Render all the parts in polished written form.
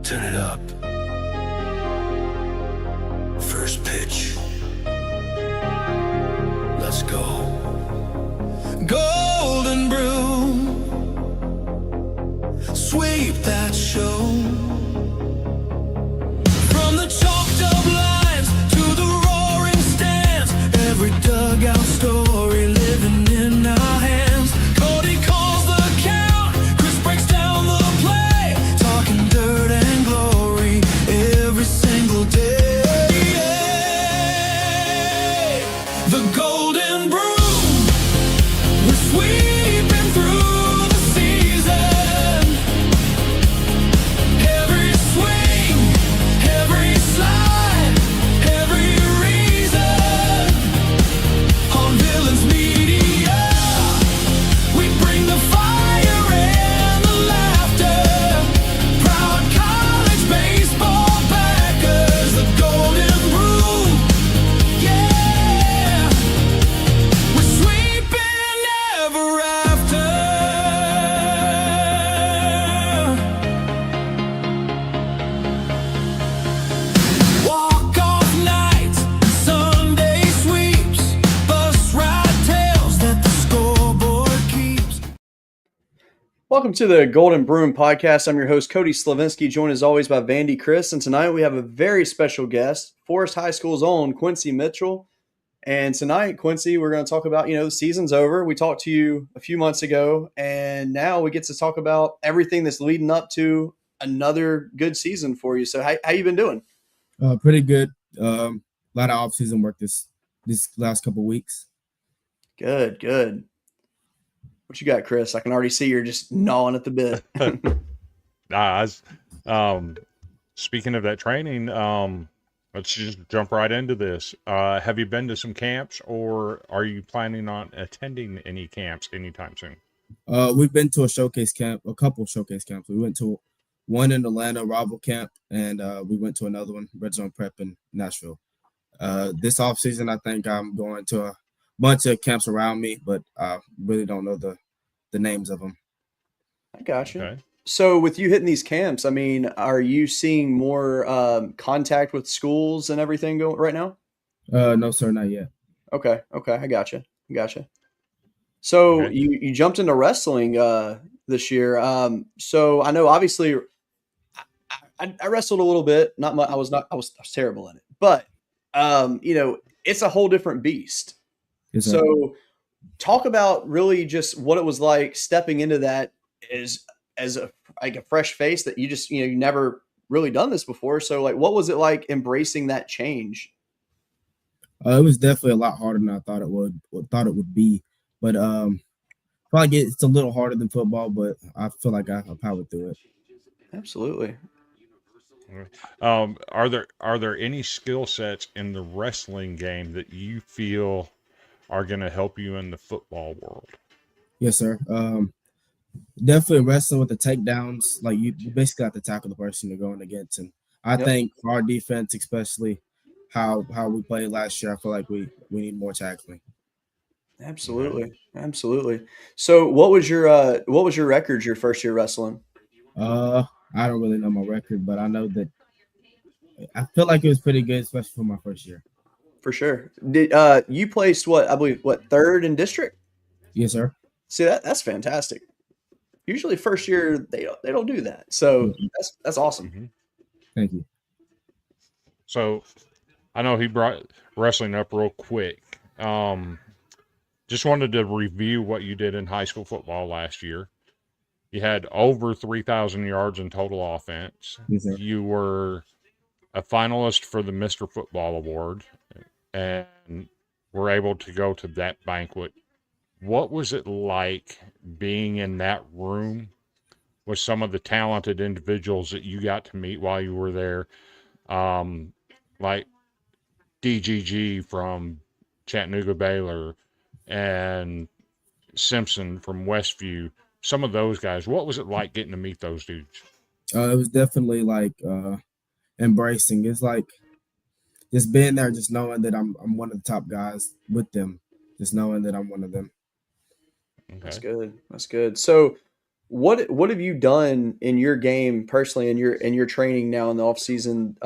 Turn it up. First pitch. Let's go. Golden broom. Sweep that show. From the chalked up lines to the roaring stands. Every dugout story living in our hands. Cody calls the count. Chris breaks down the play. Talking dirt and glory every single day. The golden broom. We're sweeping through the season. Every swing, every slide, every reason. On Villains Media, we bring the fire and the laughter. Proud college baseball backers, the golden broom. Yeah, we're sweeping ever after. Walk-off nights, Sunday sweeps, bus ride tales that the scoreboard keeps. Welcome to the Golden Broom Podcast. I'm your host, Cody Slavinsky, joined as always by Vandy Chris. And tonight we have a very special guest, Forest High School's own Quincy Mitchell. And tonight, Quincy, we're going to talk about, the season's over. We talked to you a few months ago, and now we get to talk about everything that's leading up to another good season for you. So how you been doing? Pretty good. A lot of off-season work this last couple weeks. Good. What you got, Chris? I can already see you're just gnawing at the bit. Speaking of that training, let's just jump right into this. Have you been to some camps, or are you planning on attending any camps anytime soon? We've been to a couple showcase camps. We went to one in Atlanta, rival camp, and we went to another one, Red Zone Prep in Nashville. This offseason, I think I'm going to a bunch of camps around me, but I really don't know the names of them. I gotcha. Okay. So with you hitting these camps, I mean, are you seeing more contact with schools and everything going right now? No, sir, not yet. Okay, okay, I gotcha. So Okay. you jumped into wrestling this year. So I know obviously I wrestled a little bit. Not much. I was terrible at it, but it's a whole different beast. Yes, sir. So talk about really just what it was like stepping into that as a like a fresh face that you just you never really done this before. So like, what was it like embracing that change? It was definitely a lot harder than I thought it would be, but probably it's a little harder than football, but I feel like I powered through it. Absolutely. Are there any skill sets in the wrestling game that you feel are going to help you in the football world? Yes, sir. Definitely wrestling with the takedowns. Like you basically have to tackle the person you're going against, and I Yep. think for our defense, especially how we played last year, I feel like we need more tackling. Okay. Absolutely. So what was your record your first year wrestling? I don't really know my record, but I know that I feel like it was pretty good, especially for my first year. For sure. Did you placed what I believe what third in district? Yes, sir. See that's fantastic. Usually first year they don't do that. So Yes, sir. that's awesome. hmm Thank you. So I know he brought wrestling up real quick. Just wanted to review what you did in high school football last year. You had over 3,000 yards in total offense. Yes, sir. You were a finalist for the Mr. Football Award and were able to go to that banquet. What was it like being in that room with some of the talented individuals that you got to meet while you were there? Like DGG from Chattanooga Baylor and Simpson from Westview, some of those guys. What was it like getting to meet those dudes? It was definitely like embracing. It's like just being there, just knowing that I'm one of the top guys with them, just knowing that I'm one of them. That's Okay. good. That's good. So what have you done in your game personally in your training now in the off season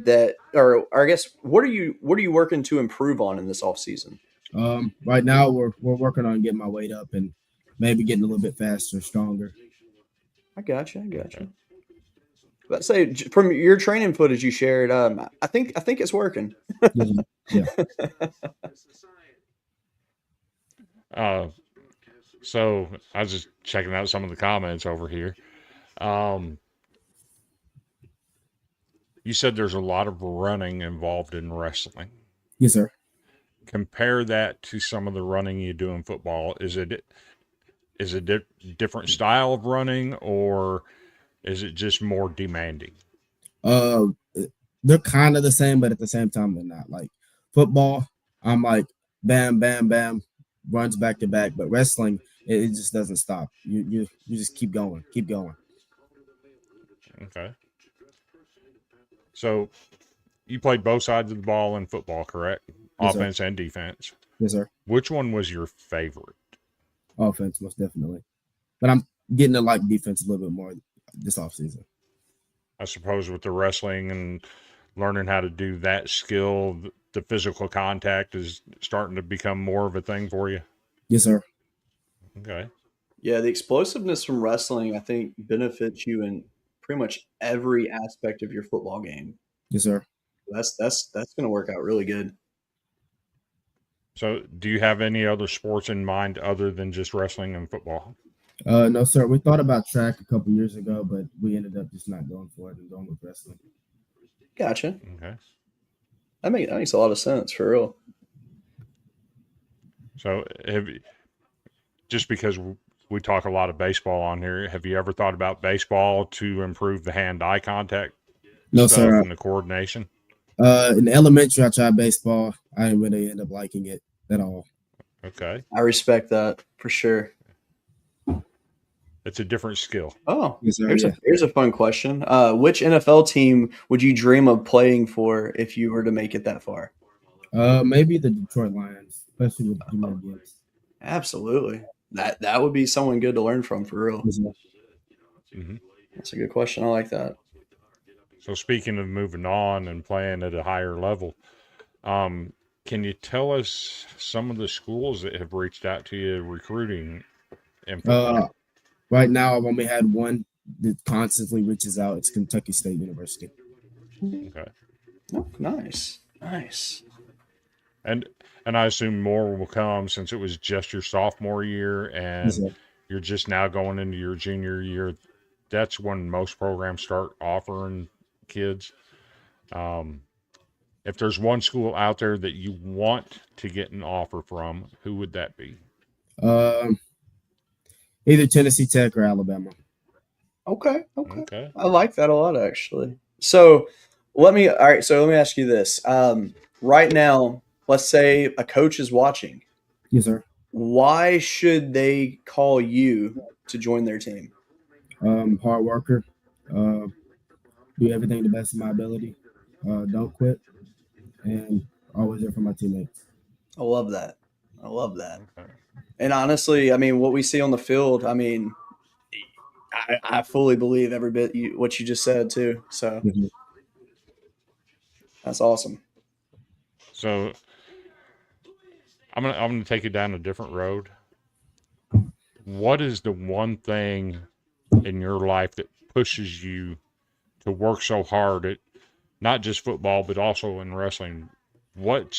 that or I guess what are you working to improve on in this off season? Right now we're working on getting my weight up and maybe getting a little bit faster, stronger. I got you. I got Okay. you. Let's say from your training footage you shared, I think it's working. Yes, sir. Yeah. Uh, so I was just checking out some of the comments over here. Um, you said there's a lot of running involved in wrestling. Yes, sir. Compare that to some of the running you do in football. Is it different style of running, or is it just more demanding? Uh, they're kind of the same, but at the same time they're not. Like football, I'm like bam, bam, bam, runs back to back. But wrestling, it just doesn't stop. You just keep going, keep going. Okay. So you played both sides of the ball in football, correct? Yes, sir. Offense and defense. Yes, sir. Which one was your favorite? Offense, most definitely. But I'm getting to like defense a little bit more this offseason. I suppose with the wrestling and learning how to do that skill, the physical contact is starting to become more of a thing for you. Yes, sir. Okay. Yeah, the explosiveness from wrestling I think benefits you in pretty much every aspect of your football game. Yes, sir. That's going to work out really good. So, do you have any other sports in mind other than just wrestling and football? No, sir. We thought about track a couple years ago, but we ended up just not going for it and going with wrestling. Gotcha. Okay. That makes a lot of sense for real. So, just because we talk a lot of baseball on here, have you ever thought about baseball to improve the hand-eye contact No, stuff sir. and the coordination? In elementary, I tried baseball. I didn't really end up liking it at all. Okay. I respect that for sure. It's a different skill. Oh, Yes, sir. here's a fun question. Which NFL team would you dream of playing for if you were to make it that far? Maybe the Detroit Lions, especially with Jimmy Gibbs. Absolutely. That would be someone good to learn from for real. Yes, sir. Hmm. That's a good question. I like that. So speaking of moving on and playing at a higher level, can you tell us some of the schools that have reached out to you recruiting in football? Right now, I've only had one that constantly reaches out. It's Kentucky State University. Okay. Oh, nice. Nice. And I assume more will come since it was just your sophomore year Yes, and sir. you're just now going into your junior year. That's when most programs start offering kids. Um, if there's one school out there that you want to get an offer from, who would that be? Um, Either Tennessee Tech or Alabama. Okay. Okay. Okay. I like that a lot actually. So all right, so let me ask you this. Right now, let's say a coach is watching. Yes, sir. Why should they call you to join their team? Hard worker. Uh, do everything the best of my ability. Don't quit, and always there for my teammates. I love that. I love that. Okay. And honestly, I mean, what we see on the field, I mean, I fully believe every bit what you just said too. So Mhm. that's awesome. So I'm gonna take you down a different road. What is the one thing in your life that pushes you to work so hard at not just football but also in wrestling? What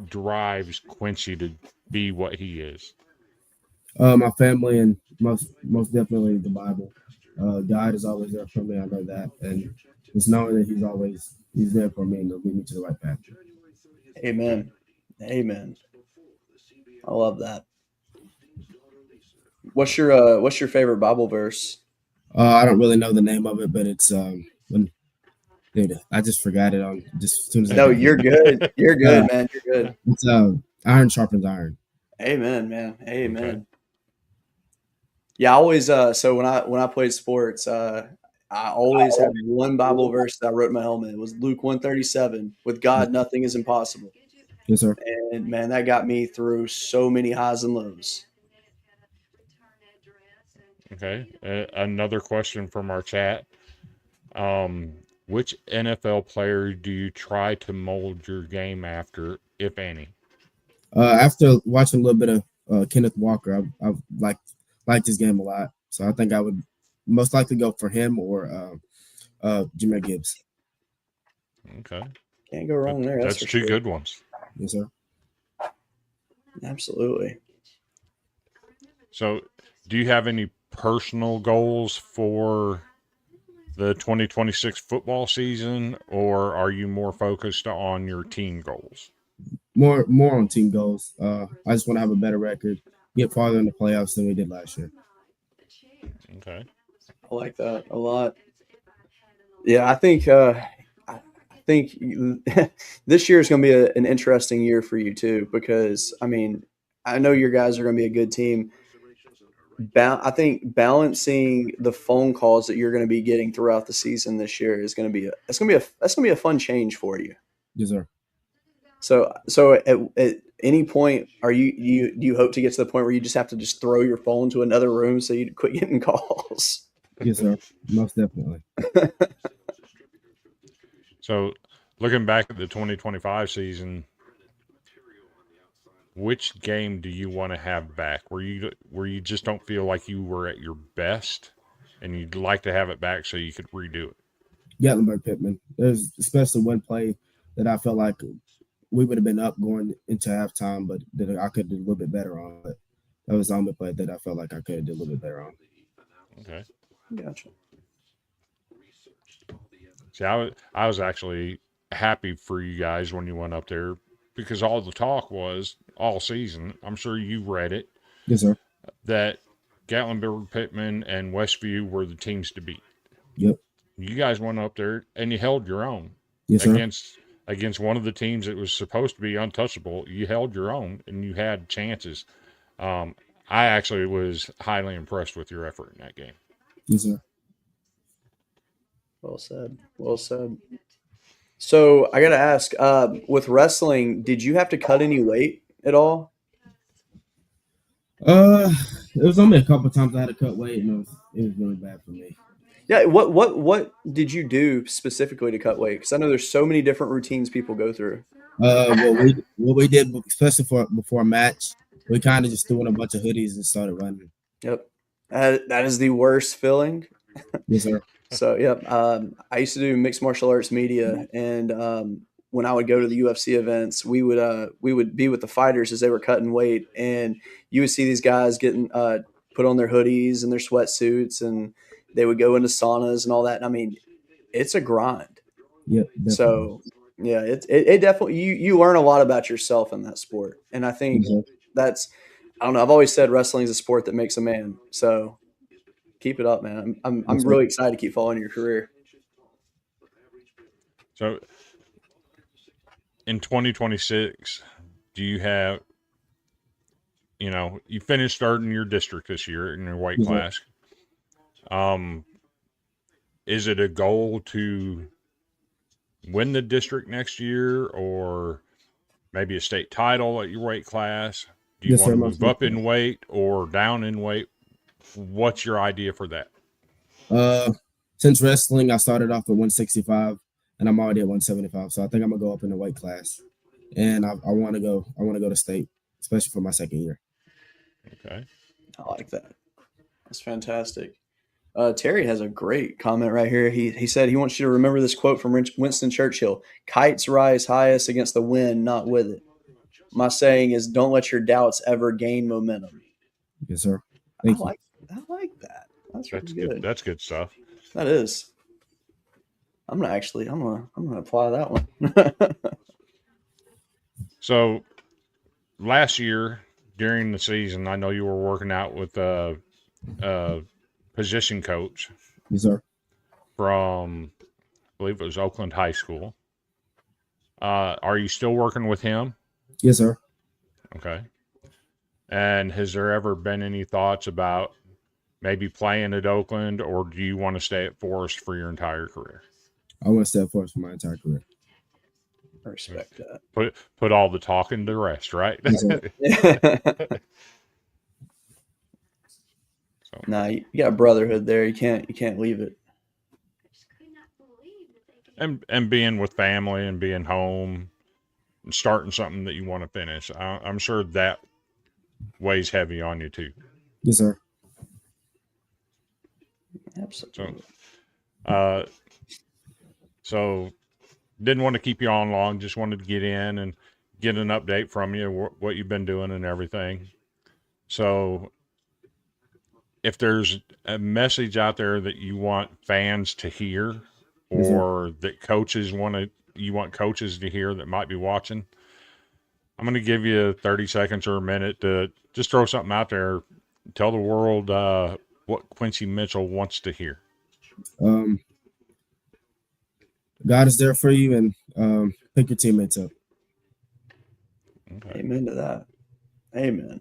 drives Quincy to be what he is? My family and most definitely the Bible. God is always there for me. I know that, and just knowing that He's there for me and to lead me to the right path. Okay. Amen. Amen. I love that. What's your favorite Bible verse? I don't really know the name of it, but it's when dude, I just forgot it on just as soon as I No, got here. you're good. You're Uh, good, man. You're good. it's iron sharpens iron. Amen, man. Okay. Amen. Yeah, I always so when I played sports, I always had one Bible verse that I wrote in my helmet. It was Luke 137. With God nothing is impossible. Yes, sir. And man, that got me through so many highs and lows. Okay. Another question from our chat. Um, which NFL player do you try to mold your game after, if any? After watching a little bit of Kenneth Walker, I've liked his game a lot. So I think I would most likely go for him or Jimmy Gibbs. Okay. Can't go wrong there, that's That's for two sure. good ones. Yes, sir. Absolutely. So, do you have any personal goals for the 2026 football season, or are you more focused on your team goals? More on team goals. I just want to have a better record, get farther in the playoffs than we did last year. Okay. I like that a lot. Yeah, I think this year is going to be an interesting year for you too because I mean, I know your guys are going to be a good team. I think balancing the phone calls that you're going to be getting throughout the season this year is going to be that's going to be a fun change for you. Yes, sir. So at any point, do you hope to get to the point where you just have to just throw your phone to another room so you quit getting calls? Yes, sir. Most definitely. So, looking back at the 2025 season, which game do you want to have back? Where you just don't feel like you were at your best, and you'd like to have it back so you could redo it? Gatlinburg Pittman. There's especially one play that I felt like we would have been up going into halftime, but that I could do a little bit better on. But that was the only play that I felt like I could do a little bit better on. Okay. Gotcha. See, I was actually happy for you guys when you went up there because all the talk was all season. I'm sure you read it Yes, sir. that Gatlinburg, Pittman, and Westview were the teams to beat. Yep. You guys went up there and you held your own Yes, sir. against one of the teams that was supposed to be untouchable. You held your own and you had chances. I actually was highly impressed with your effort in that game. Yes, sir. Well said. Well said. So I got to ask, with wrestling, did you have to cut any weight at all? Uh, it was only a couple times I had to cut weight, and it was really bad for me. Yeah. What did you do specifically to cut weight? Because I know there's so many different routines people go through. What we did, especially for before a match, we kind of just threw in a bunch of hoodies and started running. Yep. That is the worst feeling. Yes, sir. So, yep. I used to do mixed martial arts media, and when I would go to the UFC events, we would be with the fighters as they were cutting weight, and you would see these guys getting put on their hoodies and their sweatsuits, and they would go into saunas and all that. And I mean, it's a grind. Yep, definitely. So, yeah, it definitely you learn a lot about yourself in that sport, and I think Yes, sir. that's I don't know. I've always said wrestling is a sport that makes a man. So keep it up, man. I'm Yes, sir. really excited to keep following your career. So in 2026, do you have, you finished third in your district this year in your weight Yes, sir. class. Is it a goal to win the district next year or maybe a state title at your weight class? Do you Yes, want sir. to Most move up definitely. in weight or down in weight? What's your idea for that? Since wrestling, I started off at 165, and I'm already at 175. So I think I'm gonna go up in the weight class, and I want to go. I want to go to state, especially for my second year. Okay. I like that. That's fantastic. Terry has a great comment right here. He said he wants you to remember this quote from Winston Churchill: "Kites rise highest against the wind, not with it." My saying is, don't let your doubts ever gain momentum. Yes, sir. I Thank you. like I like that. That's really That's good. good. That's good stuff. That is. I'm gonna apply that one. So last year during the season, I know you were working out with a position coach Yes, sir. from, I believe it was Oakland High School. Are you still working with him? Yes, sir. Okay. And has there ever been any thoughts about maybe playing at Oakland, or do you want to stay at Forest for your entire career? I want to stay at Forest for my entire career. I respect that. Put all the talking to rest, right? Yes, sir. So, Nah, you got brotherhood there. You can't leave it. and being with family and being home and starting something that you want to finish, I'm sure that weighs heavy on you too. Yes, sir. Absolutely. Uh, so didn't want to keep you on long. Just wanted to get in and get an update from you, what you've been doing and everything. So if there's a message out there that you want fans to hear, Yes, sir. or that you want coaches to hear that might be watching, I'm going to give you 30 seconds or a minute to just throw something out there. Tell the world what Quincy Mitchell wants to hear. God is there for you, and pick your teammates up. Okay. Amen to that. Amen.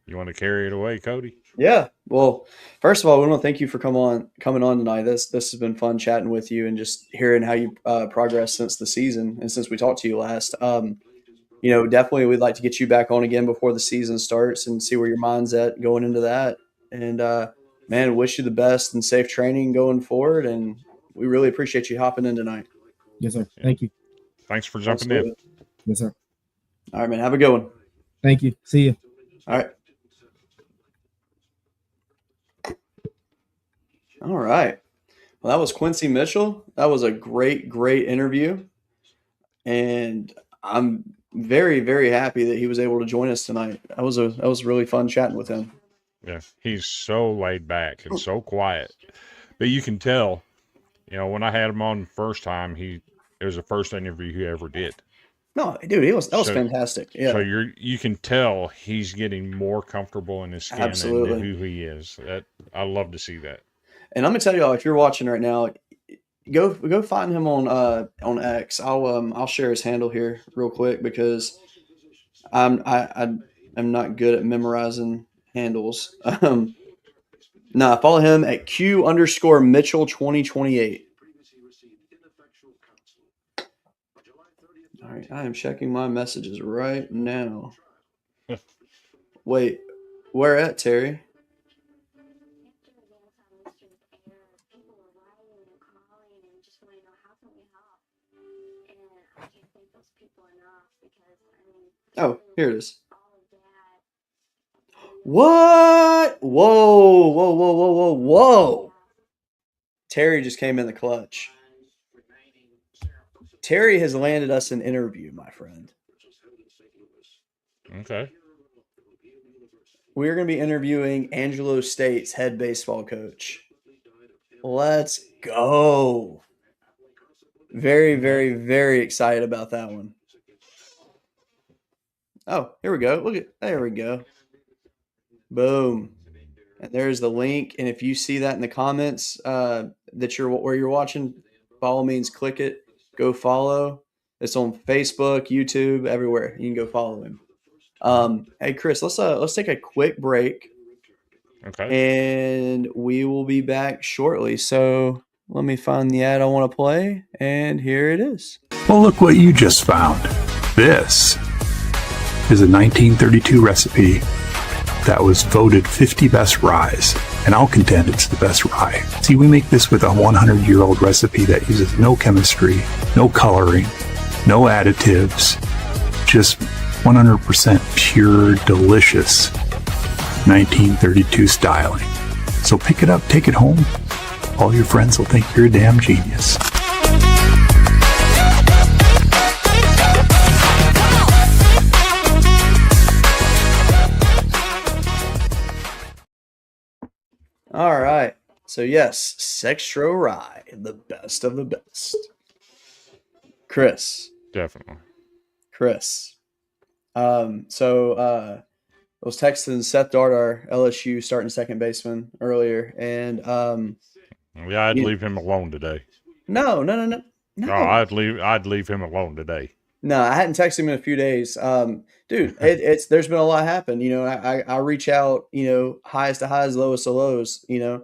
You want to carry it away, Cody? Yeah. Well, first of all, we want to thank you for coming on tonight. This has been fun chatting with you and just hearing how you progressed since the season and since we talked to you last. Definitely we'd like to get you back on again before the season starts and see where your mind's at going into that. And man, wish you the best and safe training going forward. And we really appreciate you hopping in tonight. Yes, sir. Thank you. Thanks for jumping in. Yes, sir. All right, man. Have a good one. Thank you. See you. All right. All right. Well, that was Quincy Mitchell. That was a great interview. And I'm very, very happy that he was able to join us tonight. That was really fun chatting with him. Yeah, he's so laid back and so quiet, but you can tell. When I had him on the first time, it was the first interview he ever did. No, dude, that was fantastic. Yeah. So you can tell he's getting more comfortable in his skin Absolutely. and who he is. I love to see that. And I'm gonna tell y'all, if you're watching right now, go find him on X. I'll share his handle here real quick because I'm not good at memorizing handles. Nah, follow him at Q_Mitchell 2028. All right, I am checking my messages right now. Wait, where at, Terry? Oh, here it is. What? Whoa, whoa, whoa, whoa, whoa, whoa. Terry just came in the clutch. Terry has landed us an interview, my friend. Okay. We're going to be interviewing Angelo State's head baseball coach. Let's go. Very, very, very excited about that one. Oh, here we go. Look at, there we go. Boom. And there's the link. And if you see that in the comments that you're where you're watching, by all means, click it. Go follow. It's on Facebook, YouTube, everywhere. You can go follow him. Hey, Chris, let's take a quick break. Okay. And we will be back shortly. So let me find the ad I want to play. And here it is. Well, look what you just found. This is a 1932 recipe that was voted 50 best ryes, and I'll contend it's the best rye. See, we make this with a 100-year-old recipe that uses no chemistry, no coloring, no additives, just 100% pure, delicious 1932 styling. So pick it up, take it home. All your friends will think you're a damn genius. All right. So yes, Sextro Rye, the best of the best. Chris. Definitely. Chris. I was texting Seth Dart, our LSU starting second baseman, earlier, and Yeah, I'd leave him alone today. No. Oh, I'd leave him alone today. No, I hadn't texted him in a few days. Dude, it's there's been a lot happen. You know, I reach out, you know, highs to highs, lowest to lows, you know,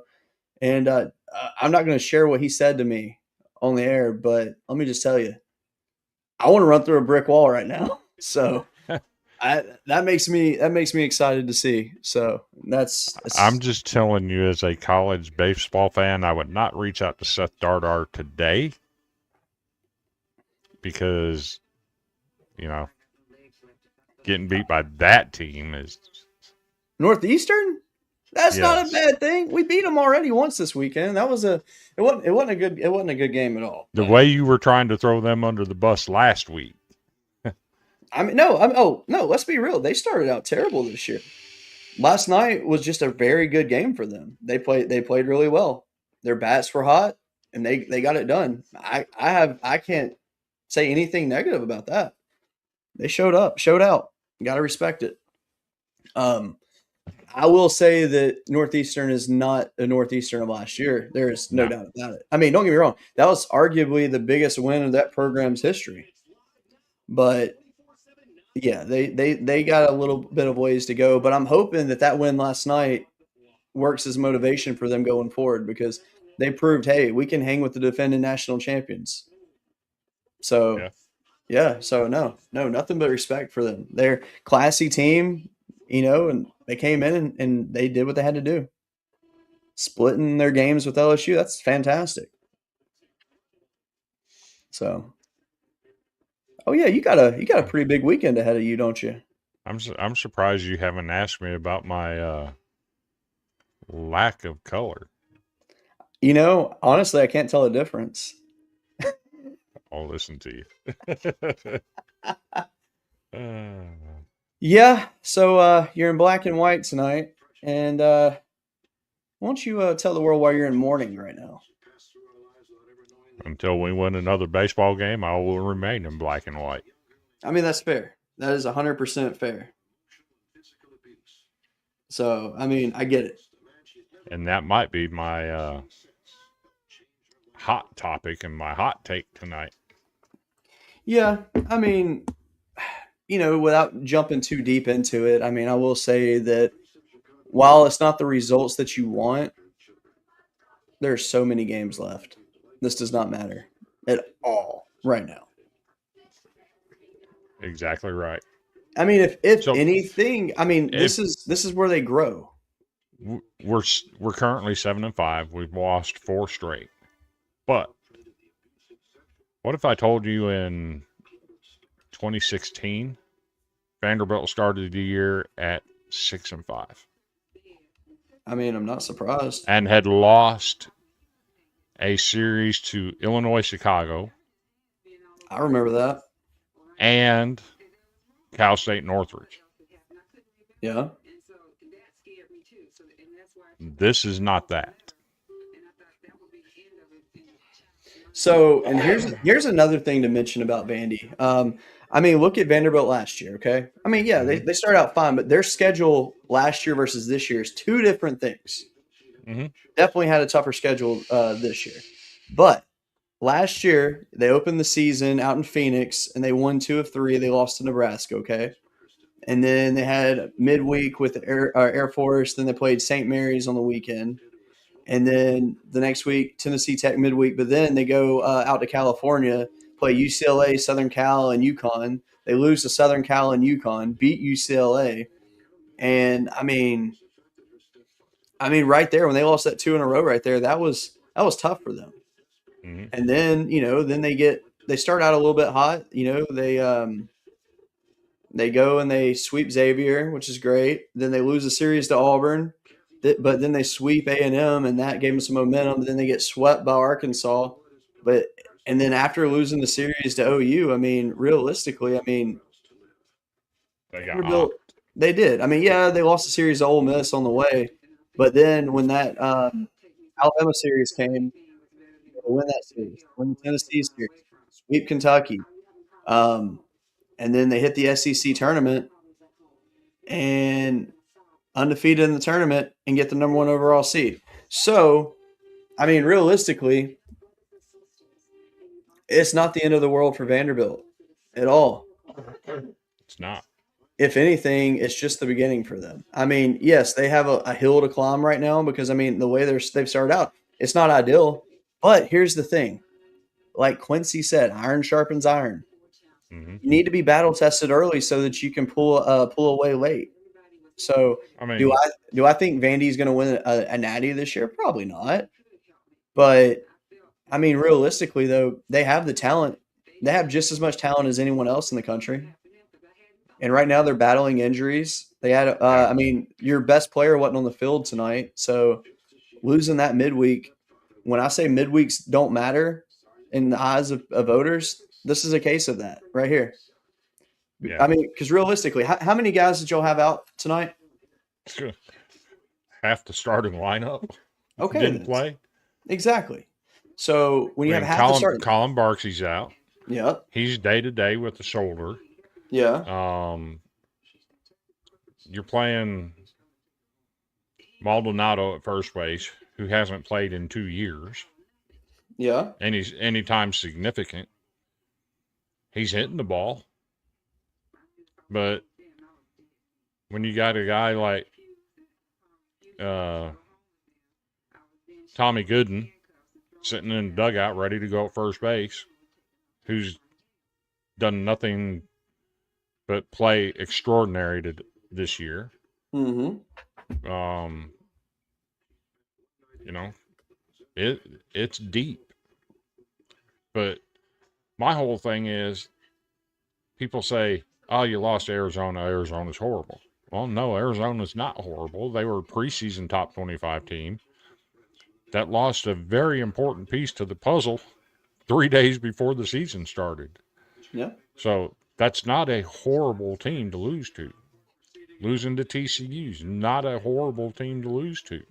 and I'm not going to share what he said to me on the air, but let me just tell you, I want to run through a brick wall right now. So that makes me excited to see. So that's I'm just telling you, as a college baseball fan, I would not reach out to Seth Dardar today because, you know, getting beat by that team is Northeastern. That's not a Yes. bad thing. We beat them already once this weekend. It wasn't a good game at all. the way you were trying to throw them under the bus last week. I mean, no. Let's be real. They started out terrible this year. Last night was just a very good game for them. They played really well. Their bats were hot, and they got it done. I can't say anything negative about that. They showed out. Got to respect it. I will say that Northeastern is not a Northeastern of last year. There is no doubt about it. I mean, don't get me wrong. That was arguably the biggest win of that program's history. But yeah, they got a little bit of ways to go. But I'm hoping that win last night works as motivation for them going forward because they proved, hey, we can hang with the defending national champions. So yeah, so no, nothing but respect for them. They're a classy team, you know, and they came in and they did what they had to do. Splitting their games with LSU, that's fantastic. So, oh yeah, you got a pretty big weekend ahead of you, don't you? I'm surprised you haven't asked me about my lack of color. You know, honestly, I can't tell the difference. I'll listen to you. Yeah, so you're in black and white tonight, and why don't you tell the world why you're in mourning right now? Until we win another baseball game, I will remain in black and white. I mean, that's fair. That is 100% fair. So, I mean, I get it. And that might be my hot topic and my hot take tonight. Yeah, I mean, without jumping too deep into it, I mean, I will say that while it's not the results that you want, there's so many games left. This does not matter at all right now. Exactly right. I mean, if So anything, I mean, if this is where they grow. we're currently 7-5, we've lost 4 straight. But what if I told you in 2016 Vanderbilt started the year at 6-5 I mean, I'm not surprised. and had lost a series to Illinois Chicago I remember that. and Cal State Northridge? Yeah. This is not that. So, and here's another thing to mention about Vandy. I mean, look at Vanderbilt last year, okay? I mean, yeah, they started out fine, but their schedule last year versus this year is two different things. Definitely had a tougher schedule this year. But last year, they opened the season out in Phoenix, and they won 2 of 3. They lost to Nebraska, okay? And then they had midweek with Air Force. Then they played St. Mary's on the weekend. And then the next week, Tennessee Tech midweek. But then they go out to California, play UCLA, Southern Cal, and UConn. They lose to Southern Cal and UConn, beat UCLA. And I mean, right there when they lost that 2 in a row, right there, that was tough for them. And then then they start out a little bit hot. They go and they sweep Xavier, which is great. Then they lose a series to Auburn. But then they sweep A&M, and that gave them some momentum. But then they get swept by Arkansas. And then after losing the series to OU, I mean, realistically, I mean, They got they did. I mean, yeah, they lost the series to Ole Miss on the way. But then when that Alabama series came, they win that series, win the Tennessee series, sweep Kentucky. And then they hit the SEC tournament and undefeated in the tournament and get the number 1 overall seed. So, I mean, realistically, it's not the end of the world for Vanderbilt at all. It's not. If anything, it's just the beginning for them. I mean, yes, they have a hill to climb right now because, I mean, the way they've started out, it's not ideal. But here's the thing. Like Quincy said, iron sharpens iron. You need to be battle tested early so that you can pull away late. So, I mean, do I think Vandy's going to win a natty this year? Probably not. But I mean, realistically, though, they have the talent. They have just as much talent as anyone else in the country. And right now, they're battling injuries. They had, I mean, your best player wasn't on the field tonight, so losing that midweek. When I say midweeks don't matter in the eyes of voters, this is a case of that right here. Yeah. I mean, because realistically, how many guys did y'all have out tonight? Half the starting lineup then. didn't play. Exactly. So when you have half the starting, Colin Barksey's out. Yeah. He's day-to-day with the shoulder. Yeah. You're playing Maldonado at first base, who hasn't played in 2 years. Yeah. Anytime significant. He's hitting the ball. But when you got a guy like Tommy Gooden sitting in the dugout ready to go at first base, who's done nothing but play extraordinary this year. It's deep. But my whole thing is, people say, oh, you lost to Arizona. Arizona's horrible. Well, no, Arizona's not horrible. They were a preseason top 25 team that lost a very important piece to the puzzle 3 days before the season started. Yeah. So that's not a horrible team to lose to. Losing to TCU's not a horrible team to lose to.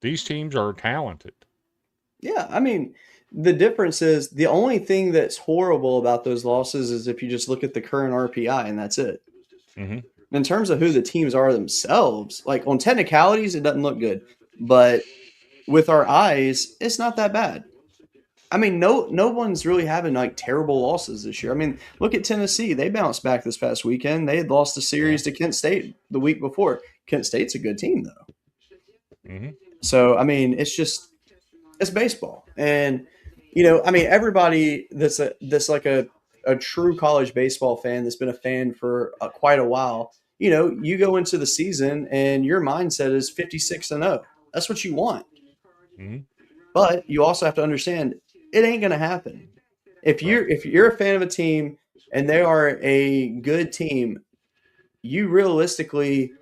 These teams are talented. Yeah, I mean, the difference is the only thing that's horrible about those losses is if you just look at the current RPI and that's it. In terms of who the teams are themselves, like on technicalities, it doesn't look good. But with our eyes, it's not that bad. I mean, no one's really having like terrible losses this year. I mean, look at Tennessee. They bounced back this past weekend. They had lost a series to Kent State the week before. Kent State's a good team though. Mm-hmm. So I mean, it's baseball, and I mean, everybody that's like a true college baseball fan that's been a fan for quite a while. You go into the season and your mindset is 56-0. That's what you want. Mm-hmm. But you also have to understand it ain't going to happen. If you're a fan of a team and they are a good team, you realistically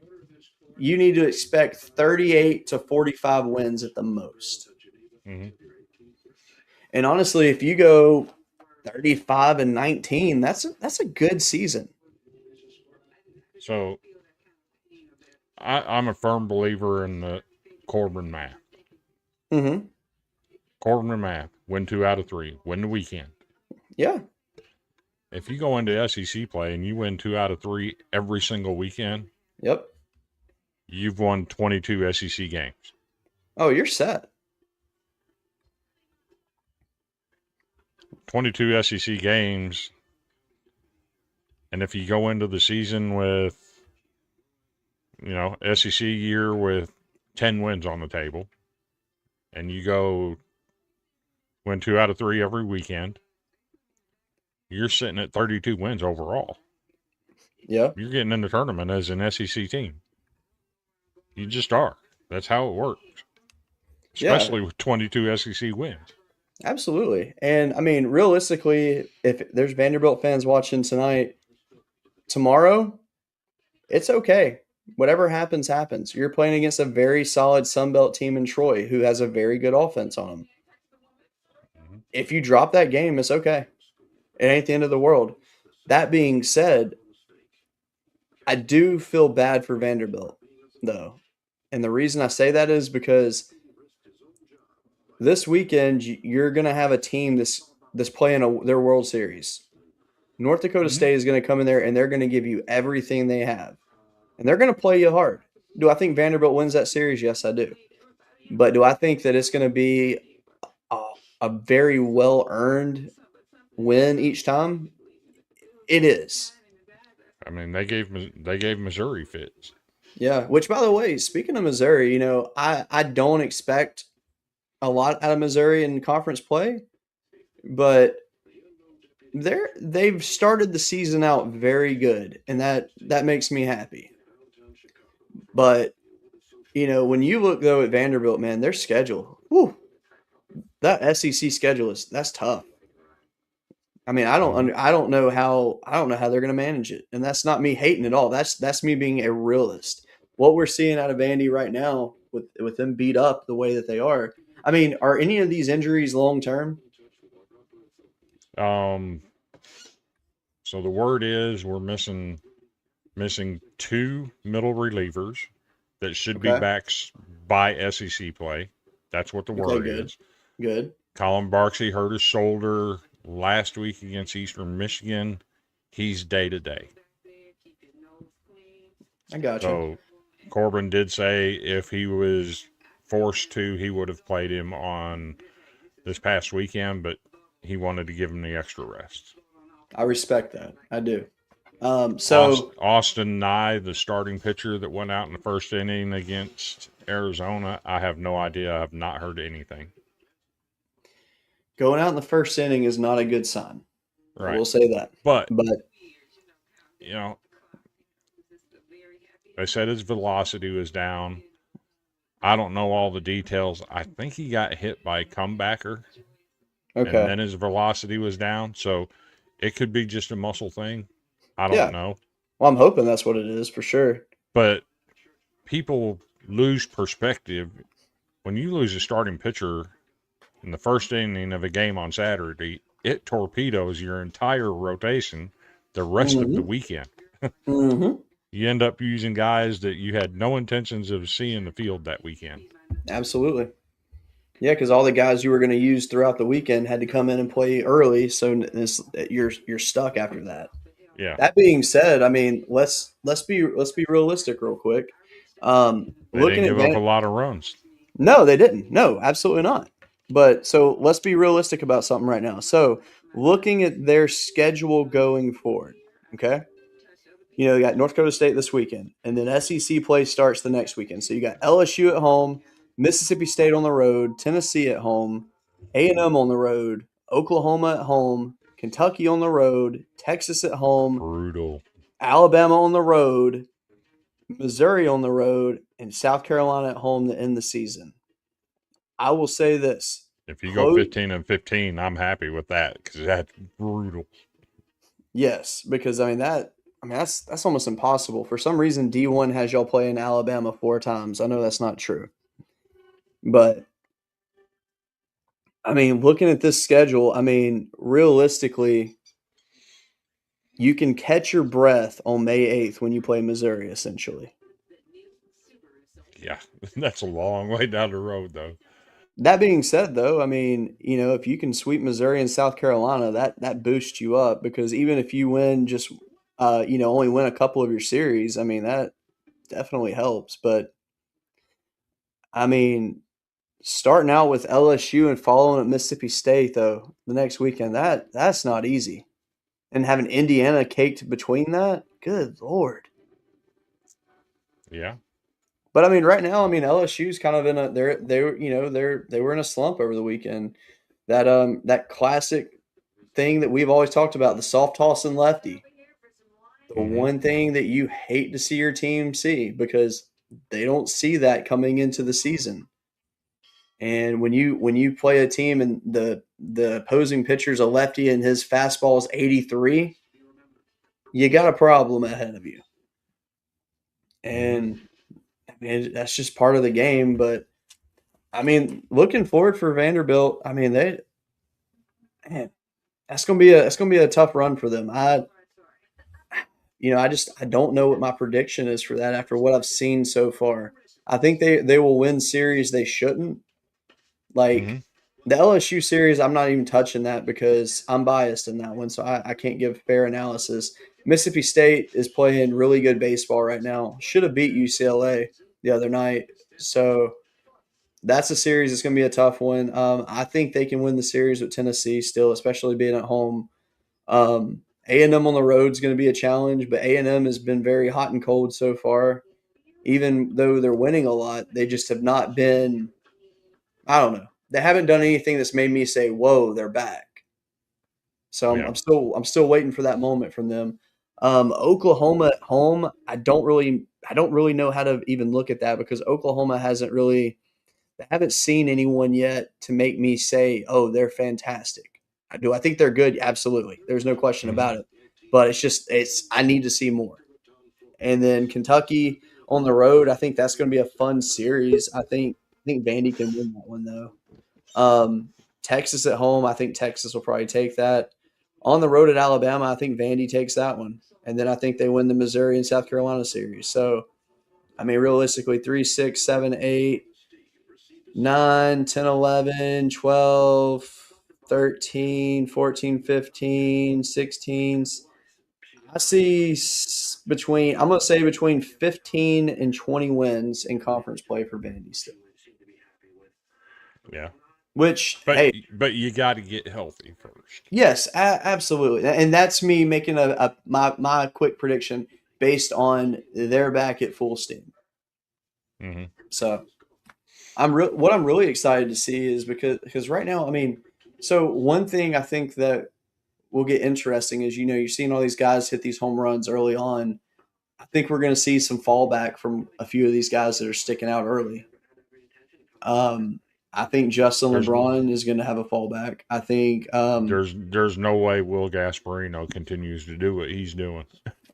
you need to expect 38 to 45 wins at the most. Mm-hmm. And honestly, if you go 35-19, that's a good season. So I'm a firm believer in the Corbin math. Mm-hmm. Corbin math. Win 2 out of 3. Win the weekend. Yeah. If you go into SEC play and you win 2 out of 3 every single weekend, Yep. you've won 22 SEC games. Oh, you're set. 22 SEC games. And if you go into the season with, SEC year with 10 wins on the table, and you go win 2 out of 3 every weekend, you're sitting at 32 wins overall. Yeah. You're getting in the tournament as an SEC team. You just are. That's how it works. Especially with 22 SEC wins. Absolutely. And I mean, realistically, if there's Vanderbilt fans watching tonight, tomorrow, it's okay. Whatever happens, happens. You're playing against a very solid Sunbelt team in Troy who has a very good offense on them. Mm-hmm. If you drop that game, it's okay. It ain't the end of the world. That being said, I do feel bad for Vanderbilt, though. And the reason I say that is because this weekend you're going to have a team that's playing their World Series. North Dakota Mm-hmm. State is going to come in there and they're going to give you everything they have. And they're going to play you hard. Do I think Vanderbilt wins that series? Yes, I do. But do I think that it's going to be a very well-earned win each time? It is. I mean, they gave Missouri fits. Yeah, which, by the way, speaking of Missouri, I don't expect a lot out of Missouri in conference play, but they've started the season out very good, and that makes me happy. But when you look though at Vanderbilt, man, their schedule, whew, that SEC schedule that's tough. I mean, I don't know how they're going to manage it, and that's not me hating at all. That's me being a realist. What we're seeing out of Vandy right now, with them beat up the way that they are, I mean, are any of these injuries long term? So the word is we're missing 2 middle relievers that should be back by SEC play. That's what the word is. Good. Colin Barksey hurt his shoulder last week against Eastern Michigan. He's day-to-day. I got you. So Corbin did say if he was forced to, he would have played him on this past weekend, but he wanted to give him the extra rest. I respect that. I do. Austin Nye, the starting pitcher that went out in the first inning against Arizona, I have no idea. I have not heard anything. Going out in the first inning is not a good sign. Right. We'll say that. But they said his velocity was down. I don't know all the details. I think he got hit by a comebacker. Okay. And then his velocity was down. So it could be just a muscle thing. I don't know. Well, I'm hoping that's what it is for sure. But people lose perspective. When you lose a starting pitcher in the first inning of a game on Saturday, it torpedoes your entire rotation the rest of the weekend. Mm-hmm. You end up using guys that you had no intentions of seeing the field that weekend. Absolutely. Yeah, because all the guys you were going to use throughout the weekend had to come in and play early, so you're stuck after that. Yeah. That being said, I mean, let's be realistic real quick. They didn't give up a lot of runs. No, they didn't. No, absolutely not. But so let's be realistic about something right now. So looking at their schedule going forward, okay? You know, you got North Dakota State this weekend, and then SEC play starts the next weekend. So you got LSU at home, Mississippi State on the road, Tennessee at home, A&M on the road, Oklahoma at home, Kentucky on the road, Texas at home, Brutal. Alabama on the road, Missouri on the road, and South Carolina at home to end the season. I will say this. If you go 15-15, I'm happy with that because that's brutal. Yes, because that's almost impossible. For some reason, D1 has y'all playing Alabama 4 times. I know that's not true, but I mean, looking at this schedule, I mean, realistically, you can catch your breath on May 8th when you play Missouri, essentially. Yeah, that's a long way down the road, though. That being said, though, I mean, you know, if you can sweep Missouri and South Carolina, that boosts you up because even if you win just, only win a couple of your series, I mean, that definitely helps. But I mean, starting out with LSU and following at Mississippi State though the next weekend, that's not easy. And having Indiana caked between that, good lord. Yeah. But I mean, right now, I mean LSU's kind of in a they were in a slump over the weekend. That classic thing that we've always talked about, the soft toss and lefty. The Mm-hmm. one thing that you hate to see your team see because they don't see that coming into the season. And when you play a team and the opposing pitcher's a lefty and his fastball is 83, you got a problem ahead of you. Mm-hmm. And I mean that's just part of the game. But I mean, looking forward for Vanderbilt, I mean man, that's gonna be a tough run for them. I don't know what my prediction is for that after what I've seen so far. I think they will win series they shouldn't. Mm-hmm. Like the LSU series, I'm not even touching that because I'm biased in that one, so I can't give fair analysis. Mississippi State is playing really good baseball right now. Should have beat UCLA the other night. So that's a series that's going to be a tough one. I think they can win the series with Tennessee still, especially being at home. A&M on the road is going to be a challenge, but A&M has been very hot and cold so far. Even though they're winning a lot, they just have not been. I don't know. They haven't done anything that's made me say, "Whoa, they're back." So I'm, Yeah. I'm still waiting for that moment from them. Oklahoma at home, I don't really know how to even look at that because Oklahoma hasn't really. I haven't seen anyone yet to make me say, "Oh, they're fantastic." I think they're good? Absolutely. There's no question Mm-hmm. about it. But it's I need to see more. And then Kentucky on the road, I think that's going to be a fun series. I think Vandy can win that one though. Texas at home, I think Texas will probably take that. On the road at Alabama, I think Vandy takes that one. And then I think they win the Missouri and South Carolina series. So, I mean, realistically, 3, 6, 7, 8, 9, 10, 11, 12, 13, 14, 15, 16. I see I'm going to say between 15 and 20 wins in conference play for Vandy still. Yeah. Which, But hey, but you got to get healthy first. yes, absolutely, and that's me making my quick prediction based on they're back at full steam. Mm-hmm. So what I'm really excited to see is because right now, I mean, so one thing I think that will get interesting is you're seeing all these guys hit these home runs early on. I think we're going to see some fallback from a few of these guys that are sticking out early. I think Justin There's LeBron is going to have a fallback. I think there's no way Will Gasparino continues to do what he's doing.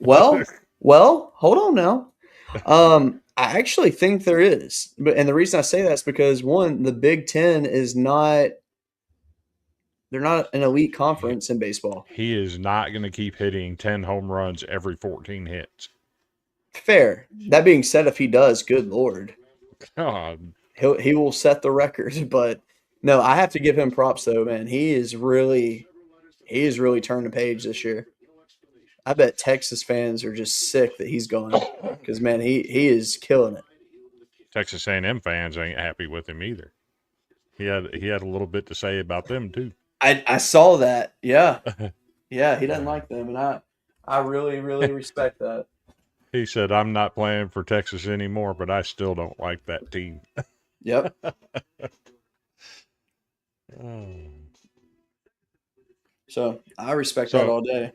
well, hold on now. I actually think there is, and the reason I say that is because one, the Big Ten is not they're not an elite he, conference in baseball. he is not going to keep hitting 10 home runs every 14 hits. Fair. That being said, if he does, good lord, God. he will set the record. But no, I have to give him props though, man. He is really turned the page this year. I bet Texas fans are just sick that he's gone because man, he is killing it. Texas A&M fans ain't happy with him either. He had a little bit to say about them too. I saw that. Yeah. Yeah, he doesn't like them, and I really, really respect that. He said, "I'm not playing for Texas anymore, but I still don't like that team." Yep. So I respect that So all day.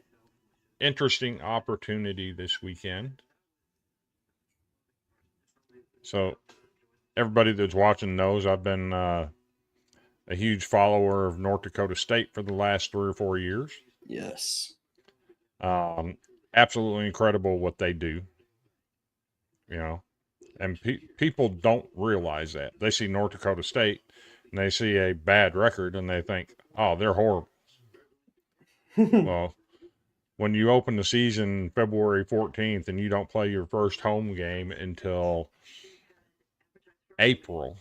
interesting opportunity this weekend. So everybody that's watching knows I've been a huge follower of North Dakota State for the last 3 or 4 years. Yes. Absolutely incredible what they do, you know. And people don't realize that. They see North Dakota State and they see a bad record and they think, oh, they're horrible. Well, when you open the season February 14th and you don't play your first home game until April,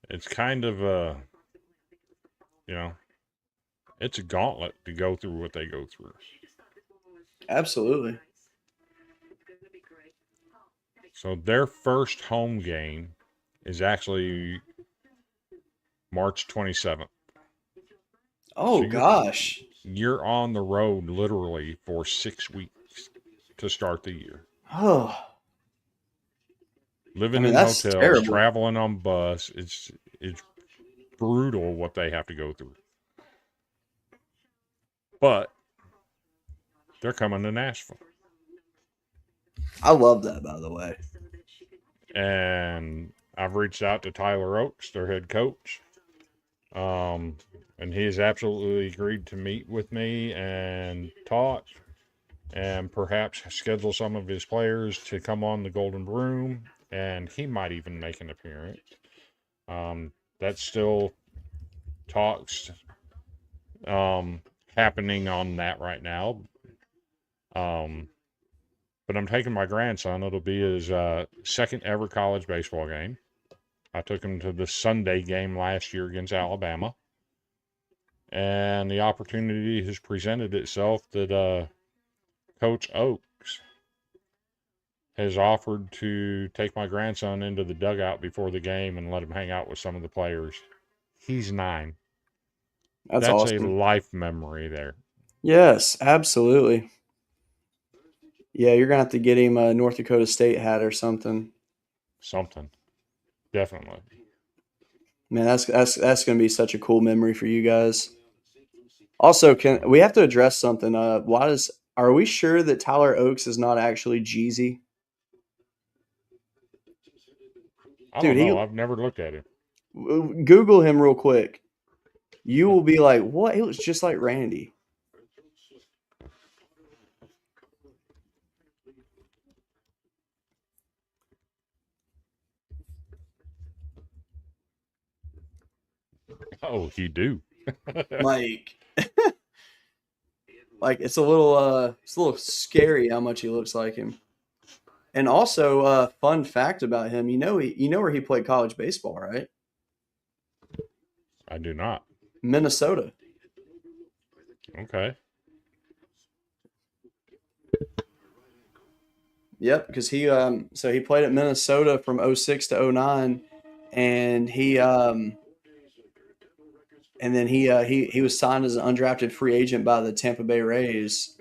it's kind of a, it's a gauntlet to go through what they go through. Absolutely. So their first home game is actually March 27th. Oh So gosh. you're on the road literally for 6 weeks to start the year. Oh. Living I mean, in that's hotels, terrible. traveling on bus, it's brutal what they have to go through. But they're coming to Nashville. I love that, by the way. And I've reached out to Tyler Oakes, their head coach. And he has absolutely agreed to meet with me and talk and perhaps schedule some of his players to come on the Golden Broom, and he might even make an appearance. That's still talks happening on that right now. But I'm taking my grandson. It'll be his second ever college baseball game. I took him to the Sunday game last year against Alabama. And the opportunity has presented itself that Coach Oakes has offered to take my grandson into the dugout before the game and let him hang out with some of the players. He's 9. That's a awesome. life memory there. Yes, absolutely. Yeah, you're gonna have to get him a North Dakota State hat or something. Something. Definitely. Man, that's gonna be such a cool memory for you guys. Also, can we have to address something? Are we sure that Tyler Oakes is not actually Jeezy? I Dude, don't know. I've never looked at him. Google him real quick. You will be like, what? He looks just like Randy. Oh, he do. Like, like it's a little scary how much he looks like him. And also, fun fact about him, you know where he played college baseball, right? I do not. Minnesota. Okay. Yep, because he played at Minnesota from 06 to 09, and then he was signed as an undrafted free agent by the Tampa Bay Rays.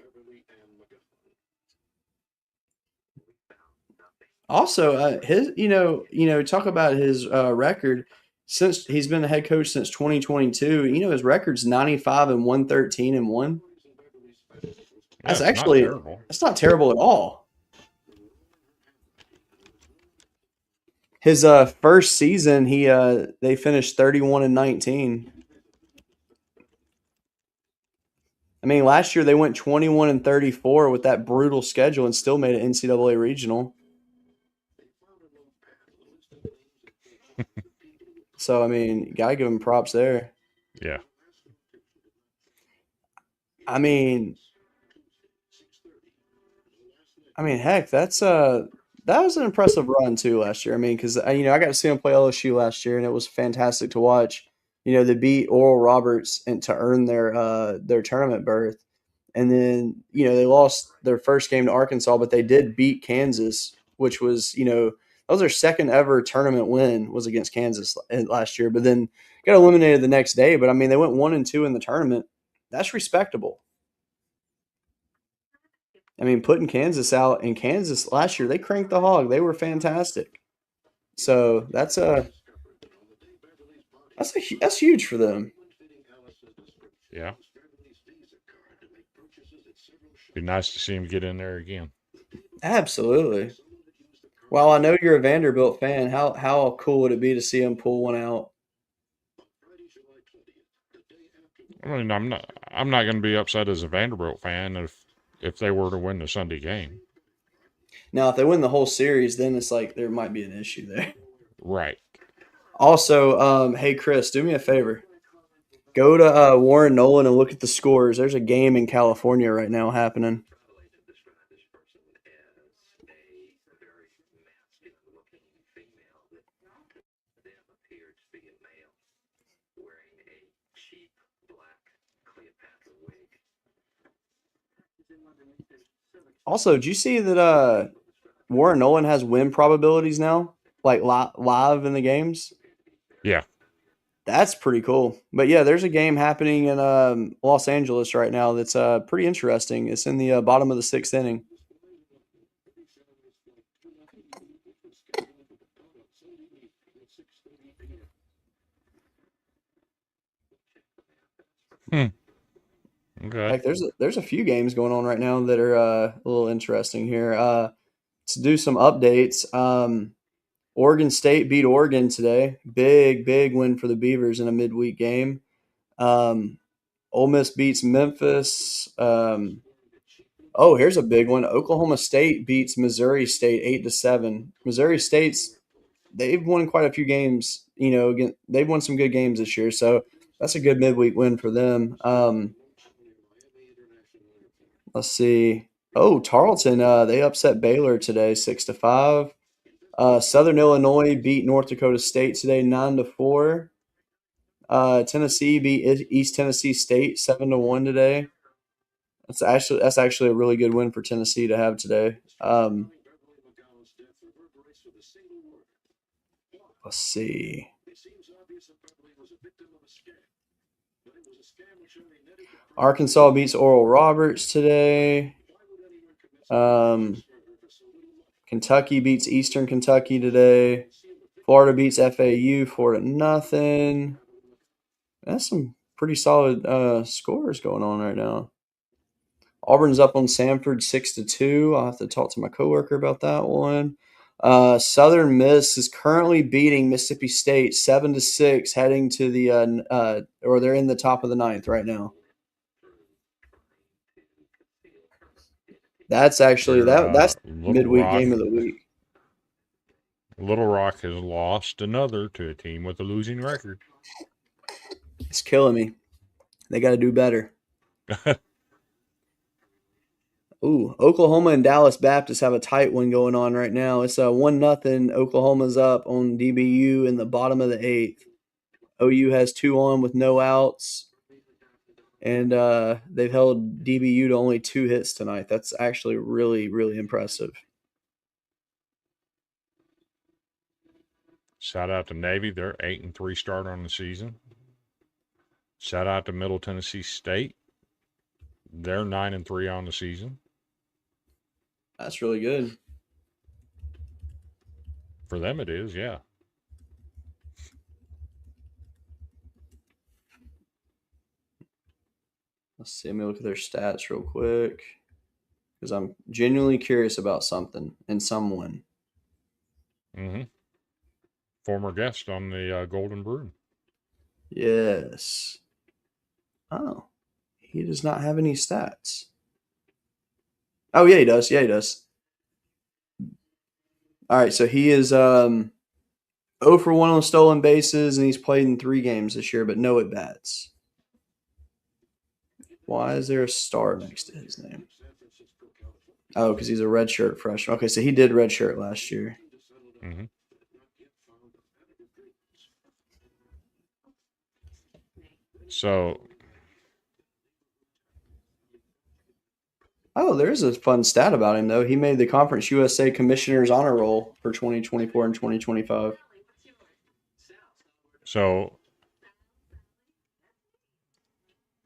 Also, talk about his record. Since he's been the head coach since 2022, his record's 95-113-1. That's It's not terrible. That's not terrible at all. His first season, they finished 31-19. I mean, last year they went 21-34 with that brutal schedule and still made an NCAA regional. So, I mean, gotta give him props there. Yeah. I mean, heck, that was an impressive run too last year. I mean, because I got to see him play LSU last year, and it was fantastic to watch. They beat Oral Roberts and to earn their tournament berth, and then they lost their first game to Arkansas, but they did beat Kansas, which was That was their second ever tournament win was against Kansas last year, but then got eliminated the next day. But I mean, they went 1-2 in the tournament. That's respectable. I mean, putting Kansas out in Kansas last year, they cranked the hog. They were fantastic. So that's huge for them. Yeah. Be nice to see him get in there again. Absolutely. Well, I know you're a Vanderbilt fan. How cool would it be to see him pull one out? I mean, I'm not going to be upset as a Vanderbilt fan if they were to win the Sunday game. Now, if they win the whole series, then it's like there might be an issue there. Right. Also, hey Chris, do me a favor. Go to Warren Nolan and look at the scores. There's a game in California right now happening. Also, did you see that Warren Nolan has win probabilities now, like live in the games? Yeah. That's pretty cool. But yeah, there's a game happening in Los Angeles right now that's pretty interesting. It's in the bottom of the sixth inning. Hmm. Okay. Like there's a few games going on right now that are a little interesting here. To do some updates, Oregon State beat Oregon today. Big win for the Beavers in a midweek game. Ole Miss beats Memphis. Here's a big one. Oklahoma State beats Missouri State 8-7. Missouri State's they've won quite a few games. You know, again, they've won some good games this year, so that's a good midweek win for them. Let's see. Oh, Tarleton, they upset Baylor today, 6-5. Southern Illinois beat North Dakota State today, 9-4. Tennessee beat East Tennessee State 7-1 today. That's actually a really good win for Tennessee to have today. Let's see. Arkansas beats Oral Roberts today. Kentucky beats Eastern Kentucky today. Florida beats FAU 4-0. That's some pretty solid scores going on right now. Auburn's up on Samford 6-2. I'll have to talk to my coworker about that one. Southern Miss is currently beating Mississippi State 7-6, heading to the or they're in the top of the ninth right now. That's actually that's midweek game of the week. Little Rock has lost another to a team with a losing record. It's killing me. They got to do better. Ooh, Oklahoma and Dallas Baptist have a tight one going on right now. It's 1-0. Oklahoma's up on DBU in the bottom of the eighth. OU has 2 on with no outs, and they've held DBU to only 2 hits tonight. That's actually really impressive. Shout out to Navy. They're 8-3 start on the season. Shout out to Middle Tennessee State. They're 9-3 on the season. That's really good. For them it is, yeah. Let's see. Let me look at their stats real quick because I'm genuinely curious about something and someone. Mm-hmm. Former guest on the Golden Broom. Yes. Oh, he does not have any stats. Oh, yeah, he does. Yeah, he does. All right, so he is 0 for 1 on stolen bases, and he's played in 3 games this year, but no at-bats. Why is there a star next to his name? Oh, because he's a redshirt freshman. Okay, so he did redshirt last year. Mm-hmm. So Oh, there is a fun stat about him though. He made the Conference USA Commissioner's Honor Roll for 2024 and 2025. So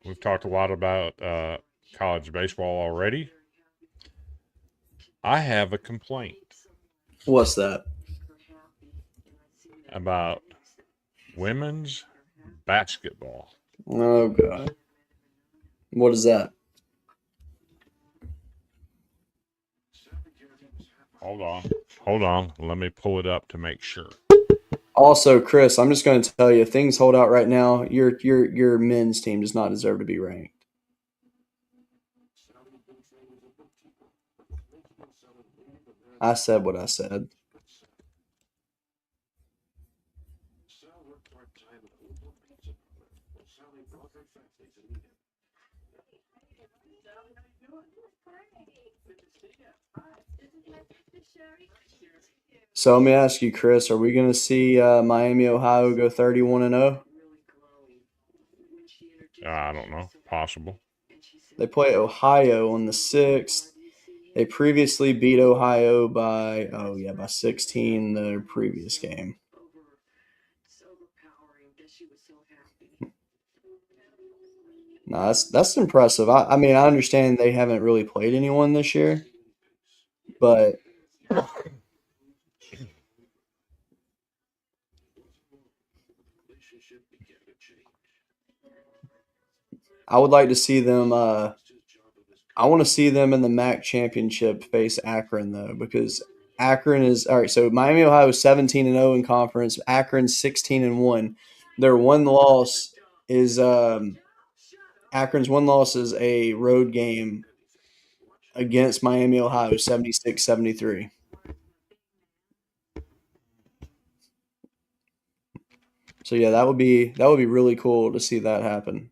we've talked a lot about college baseball already. I have a complaint What's that? about women's basketball. Oh god. What is that? Hold on. Let me pull it up to make sure. Also, Chris, I'm just going to tell you, if things hold out right now, your men's team does not deserve to be ranked. I said what I said. So let me ask you, Chris, are we going to see Miami, Ohio go 31-0? I don't know. Possible. They play Ohio on the 6th. They previously beat Ohio by 16 their previous game. No, that's impressive. I mean, I understand they haven't really played anyone this year, but I would like to see them. I want to see them in the MAC championship face Akron though, because Akron is all right. So Miami, Ohio is 17-0 in conference. Akron's 16-1. Their one loss is Akron's one loss is a road game against Miami, Ohio, 76-73. So yeah, that would be really cool to see that happen.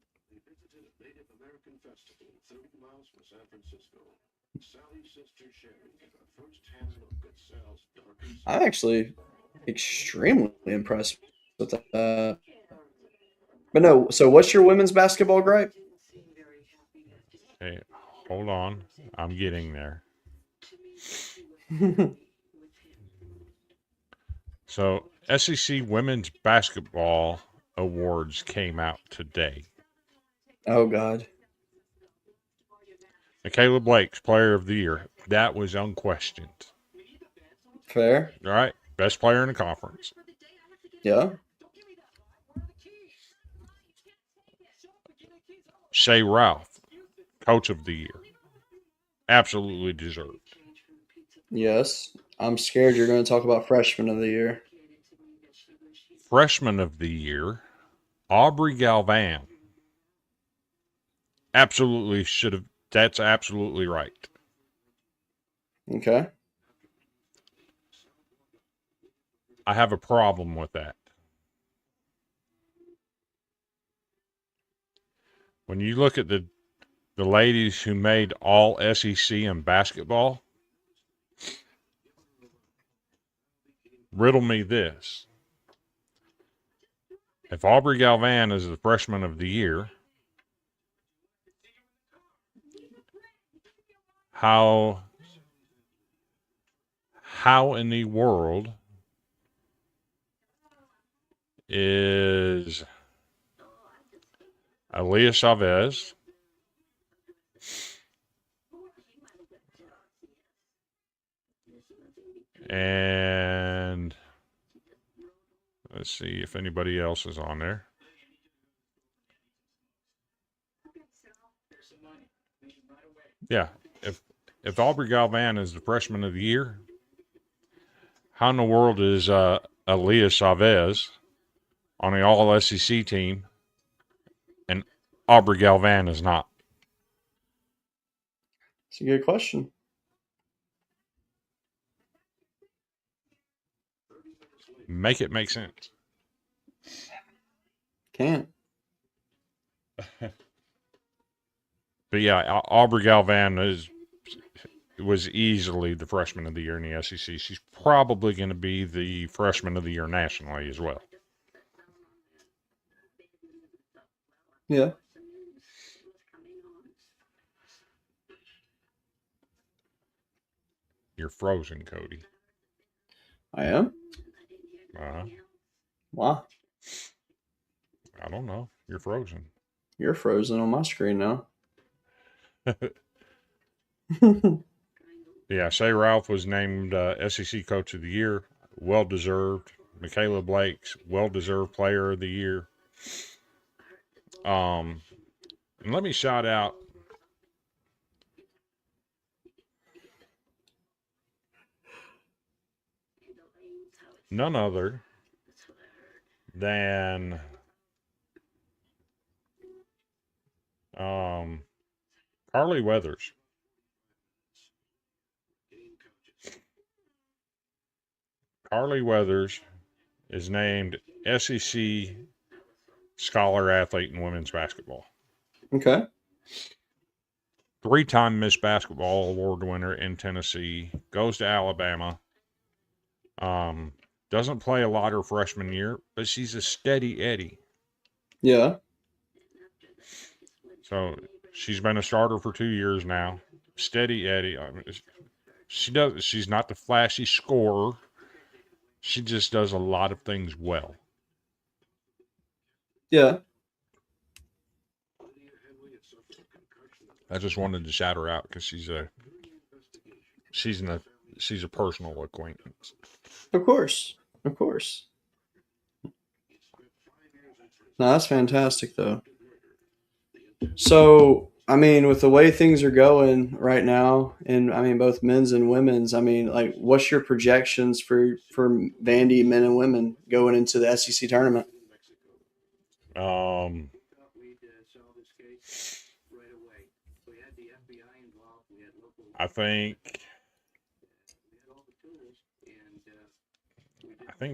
I'm actually extremely impressed with that. But no, so what's your women's basketball gripe? Hey, hold on. I'm getting there. So, SEC Women's Basketball Awards came out today. Oh, God. Michaela Blake's Player of the Year. That was unquestioned. Fair. All right. Best player in the conference. Yeah. Shay Ralph, Coach of the Year. Absolutely deserved. Yes. I'm scared you're going to talk about Freshman of the Year. Freshman of the Year, Aubrey Galvan. Absolutely should have. That's absolutely right. Okay. I have a problem with that. When you look at the ladies who made all SEC in basketball, riddle me this. If Aubrey Galvan is the Freshman of the Year, how in the world is Aaliyah Chavez and let's see if anybody else is on there. Yeah, if Aubrey Galvan is the Freshman of the Year, how in the world is Aaliyah Chavez on the All SEC team and Aubrey Galvan is not? It's a good question. Make it make sense. Can't. But yeah, Aubrey Galvan was easily the Freshman of the Year in the SEC. She's probably going to be the Freshman of the Year nationally as well. Yeah. You're frozen, Cody. I am? Uh, Why? I don't know. You're frozen. You're frozen on my screen now. Yeah, Say Ralph was named SEC Coach of the Year. Well deserved. Michaela Blake's well deserved Player of the Year. And let me shout out none other than Carly Weathers. Carly Weathers is named SEC Scholar Athlete in women's basketball. Okay. 3-time Miss Basketball Award winner in Tennessee. Goes to Alabama. Doesn't play a lot her freshman year, but she's a steady Eddie. Yeah. So she's been a starter for 2 years now. Steady Eddie. I mean, she's not the flashy scorer. She just does a lot of things well. Yeah. I just wanted to shout her out because she's a personal acquaintance. Of course. Of course. No, that's fantastic, though. So, I mean, with the way things are going right now, and I mean, both men's and women's, I mean, like, what's your projections for Vandy men and women going into the SEC tournament? I think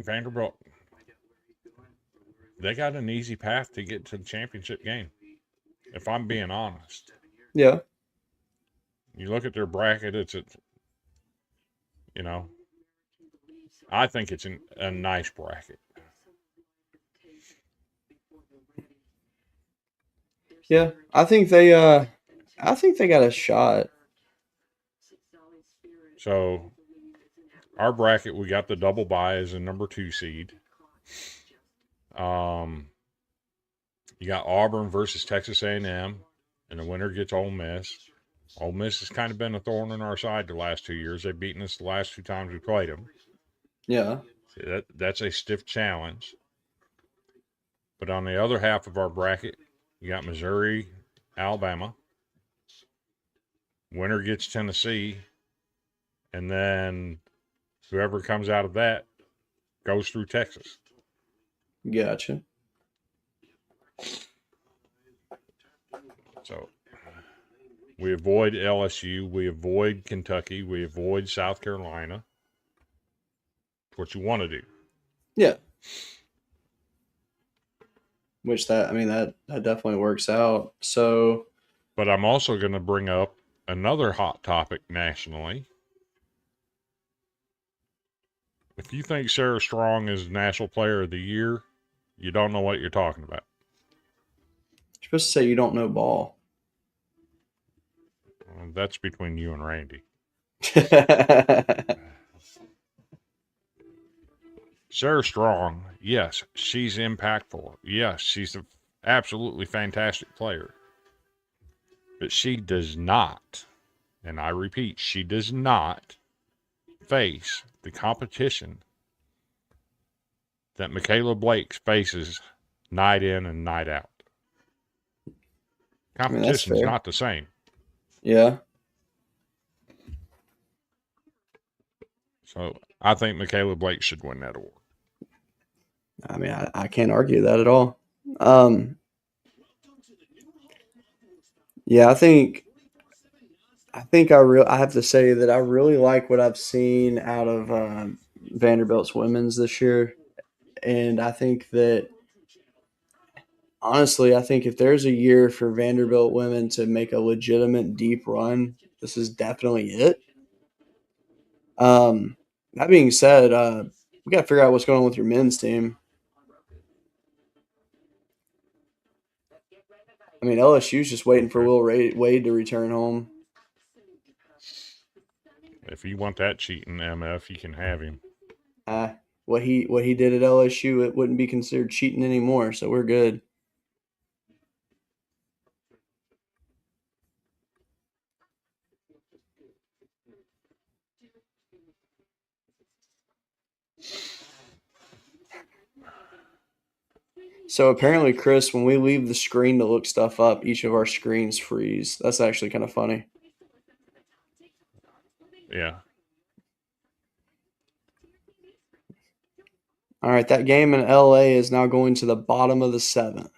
Vanderbilt, they got an easy path to get to the championship game, if I'm being honest. Yeah. You look at their bracket, I think it's a nice bracket. Yeah. I think they got a shot. So our bracket, we got the double bye as a number 2 seed. You got Auburn versus Texas A&M, and the winner gets Ole Miss. Ole Miss has kind of been a thorn in our side the last 2 years. They've beaten us the last 2 times we played them. Yeah. That's a stiff challenge. But on the other half of our bracket, you got Missouri, Alabama. Winner gets Tennessee. And then whoever comes out of that goes through Texas. Gotcha. So we avoid LSU. We avoid Kentucky. We avoid South Carolina. It's what you want to do. Yeah. Which that definitely works out. So, but I'm also going to bring up another hot topic nationally. If you think Sarah Strong is National Player of the Year, you don't know what you're talking about. You're supposed to say you don't know ball. That's between you and Randy. Sarah Strong, yes, she's impactful. Yes, she's an absolutely fantastic player. But she does not, and I repeat, she does not face the competition that Michaela Blake faces night in and night out. Competition's not the same. Yeah. So I think Michaela Blake should win that award. I mean, I can't argue that at all. Yeah, I have to say that I really like what I've seen out of Vanderbilt's women's this year, and I think that honestly, I think if there's a year for Vanderbilt women to make a legitimate deep run, this is definitely it. That being said, we got to figure out what's going on with your men's team. I mean, LSU's just waiting for Will Wade to return home. If you want that cheating MF, you can have him. What he did at LSU, it wouldn't be considered cheating anymore, so we're good. So apparently, Chris, when we leave the screen to look stuff up, each of our screens freeze. That's actually kind of funny. Yeah. All right, that game in LA is now going to the bottom of the 7th.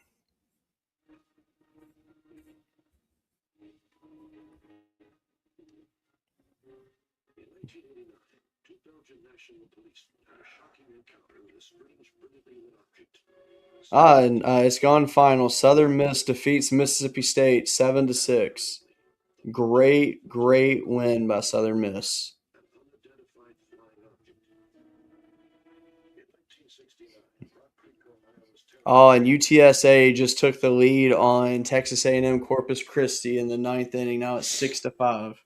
And it's gone final. Southern Miss defeats Mississippi State 7-6. Great win by Southern Miss. Oh, and UTSA just took the lead on Texas A&M Corpus Christi in the 9th inning. Now it's 6-5.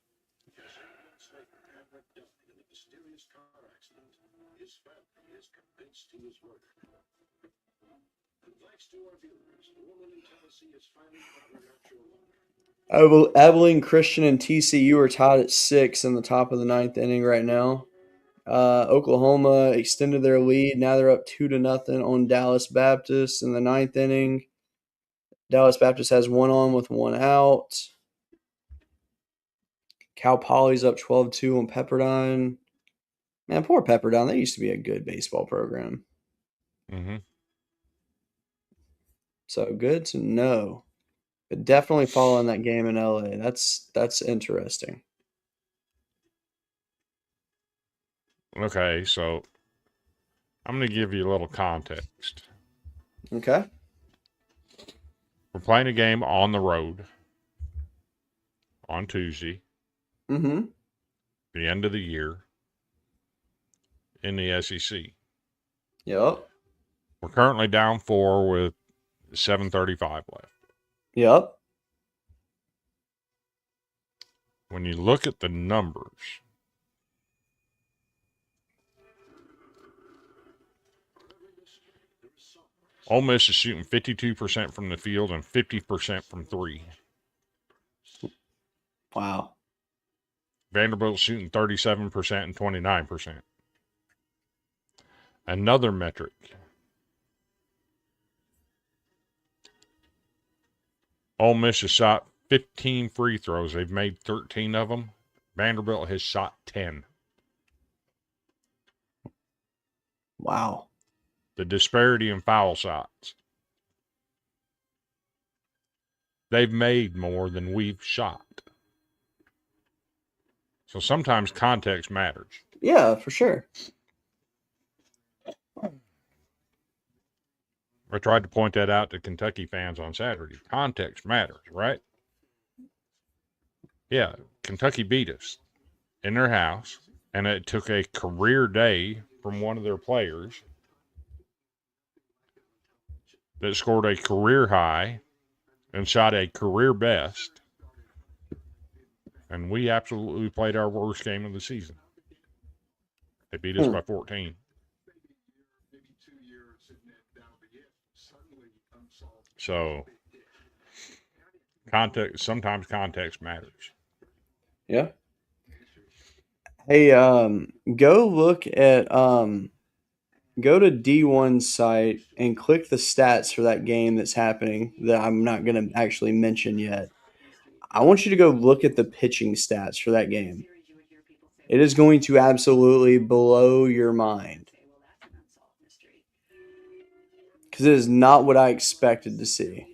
Abilene Christian and TCU are tied at 6 in the top of the 9th inning right now. Oklahoma extended their lead. Now they're up 2-0 on Dallas Baptist in the 9th inning. Dallas Baptist has one on with one out. Cal Poly's up 12-2 on Pepperdine. Man, poor Pepperdine. They used to be a good baseball program. Mm-hmm. So good to know. But definitely following that game in LA. That's interesting. Okay, so I'm going to give you a little context. Okay. We're playing a game on the road on Tuesday, Mm-hmm. the end of the year, in the SEC. Yep. We're currently down 4 with 7:35 left. Yep. When you look at the numbers, Ole Miss is shooting 52% from the field and 50% from 3. Wow. Vanderbilt's shooting 37% and 29%. Another metric. Ole Miss has shot 15 free throws. They've made 13 of them. Vanderbilt has shot 10. Wow. The disparity in foul shots. They've made more than we've shot. So sometimes context matters. Yeah, for sure. I tried to point that out to Kentucky fans on Saturday. Context matters, right? Yeah, Kentucky beat us in their house, and it took a career day from one of their players that scored a career high and shot a career best, and we absolutely played our worst game of the season. They beat us by 14. So sometimes context matters. Yeah. Hey, go look at go to D1's site and click the stats for that game that's happening that I'm not going to actually mention yet. I want you to go look at the pitching stats for that game. It is going to absolutely blow your mind. Because it is not what I expected to see.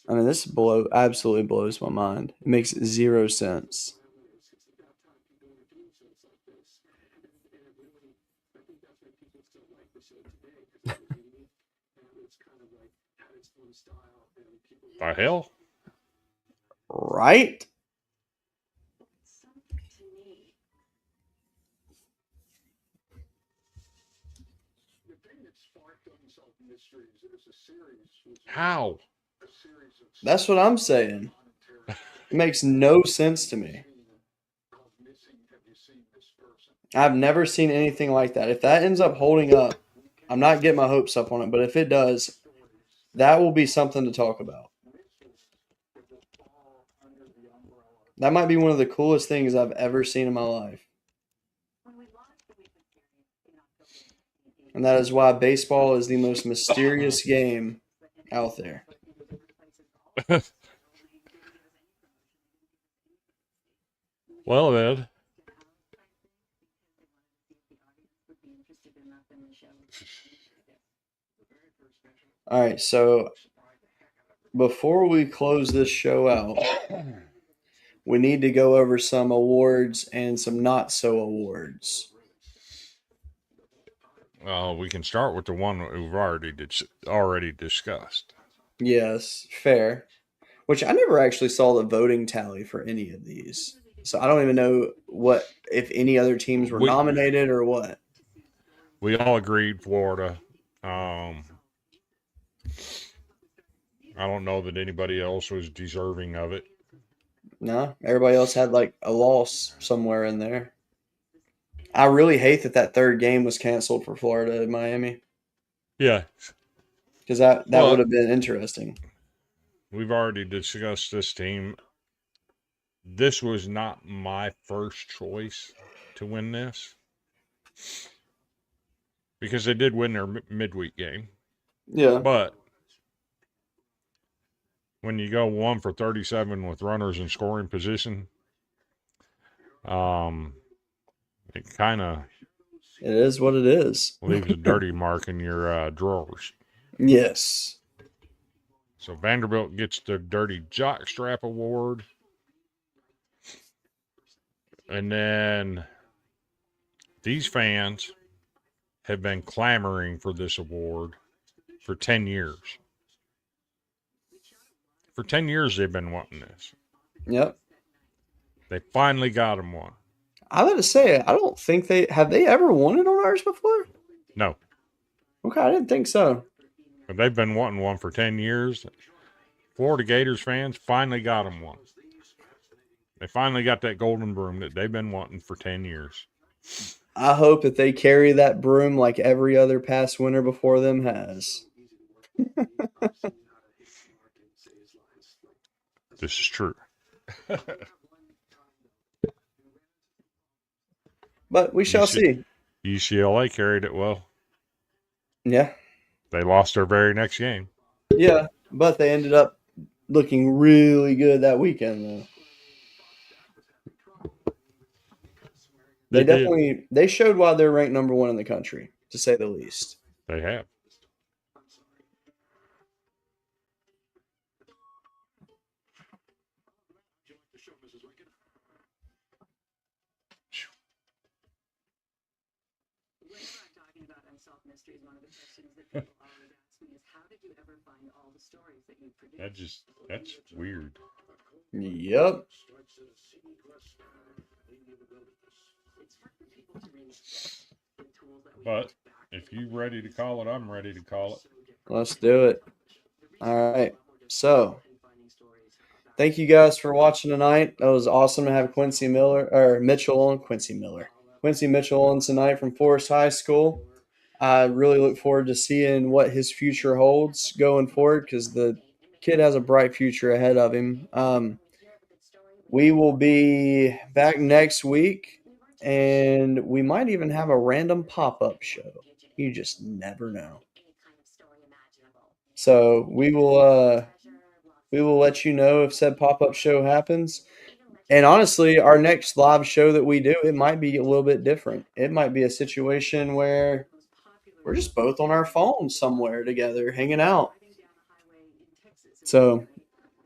I mean, this absolutely blows my mind. It makes zero sense. The hell? Right? How? That's what I'm saying. It makes no sense to me. I've never seen anything like that. If that ends up holding up, I'm not getting my hopes up on it, but if it does, that will be something to talk about. That might be one of the coolest things I've ever seen in my life. And that is why baseball is the most mysterious game out there. Well, then. All right, so before we close this show out, we need to go over some awards and some not so awards. We can start with the one that we've already discussed. Yes, fair. Which I never actually saw the voting tally for any of these. So I don't even know if any other teams were nominated or what. We all agreed Florida. I don't know that anybody else was deserving of it. No, everybody else had like a loss somewhere in there. I really hate that third game was canceled for Florida and Miami. Yeah. Because that would have been interesting. We've already discussed this team. This was not my first choice to win this. Because they did win their midweek game. Yeah. But when you go 1 for 37 with runners in scoring position, it kind of... It is what it is. Leaves a dirty mark in your drawers. Yes. So Vanderbilt gets the Dirty Jockstrap Award. And then these fans have been clamoring for this award for 10 years. For 10 years, they've been wanting this. Yep. They finally got them one. I got to say, I don't think have they ever won it on ours before? No. Okay, I didn't think so. But they've been wanting one for 10 years. Florida Gators fans finally got them one. They finally got that golden broom that they've been wanting for 10 years. I hope that they carry that broom like every other past winner before them has. This is true. But we shall see. UCLA carried it well. Yeah. They lost their very next game. Yeah, but they ended up looking really good that weekend, though. They showed why they're ranked number 1 in the country, to say the least. They have. Mysteries, one of the questions that people always ask me is, how did you ever find all the stories that you produced? That's weird. Yep. But if you're ready to call it, I'm ready to call it. Let's do it. All right. So, thank you guys for watching tonight. That was awesome to have Quincy Mitchell on tonight from Forest High School. I really look forward to seeing what his future holds going forward because the kid has a bright future ahead of him. We will be back next week, and we might even have a random pop-up show. You just never know. So we will let you know if said pop-up show happens. And honestly, our next live show that we do, it might be a little bit different. It might be a situation where we're just both on our phones somewhere together, hanging out. So,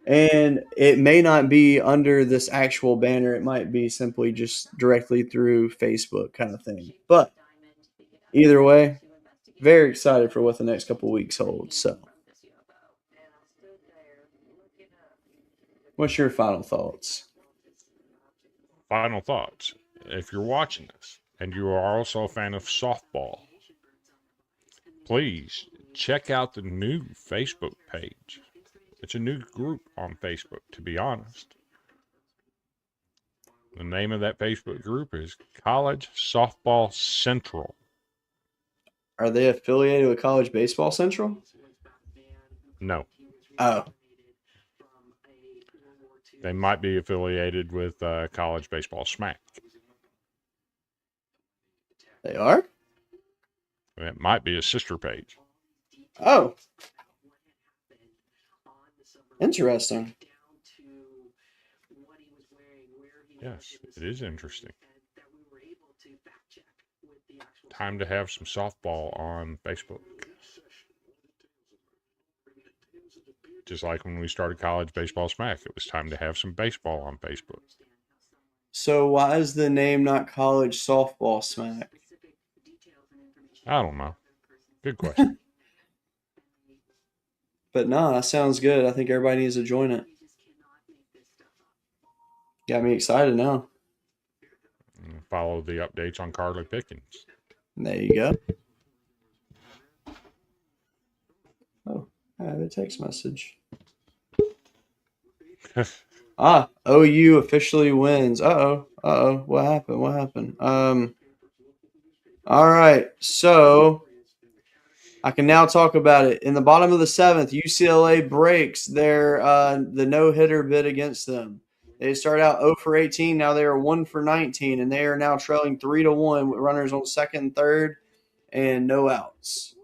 and it may not be under this actual banner. It might be simply just directly through Facebook kind of thing. But either way, very excited for what the next couple weeks holds. So, what's your final thoughts? Final thoughts. If you're watching this and you are also a fan of softball, please check out the new Facebook page. It's a new group on Facebook, to be honest. The name of that Facebook group is College Softball Central. Are they affiliated with College Baseball Central? No. Oh, They might be affiliated with College Baseball Smack. they are? It might be a sister page. Oh, interesting. Yes, it is interesting. Time to have some softball on Facebook. Just like when we started College Baseball Smack, it was time to have some baseball on Facebook. So why is the name not College Softball Smack? I don't know. Good question. But no, that sounds good. I think everybody needs to join it. Got me excited now. Follow the updates on Carly Pickens. There you go. Oh, I have a text message. OU officially wins. Uh-oh. What happened? All right. So I can now talk about it. In the bottom of the seventh, UCLA breaks their the no-hitter bid against them. They started out 0 for 18. Now they are 1 for 19, and they are now trailing 3-1 with runners on second and third and no outs.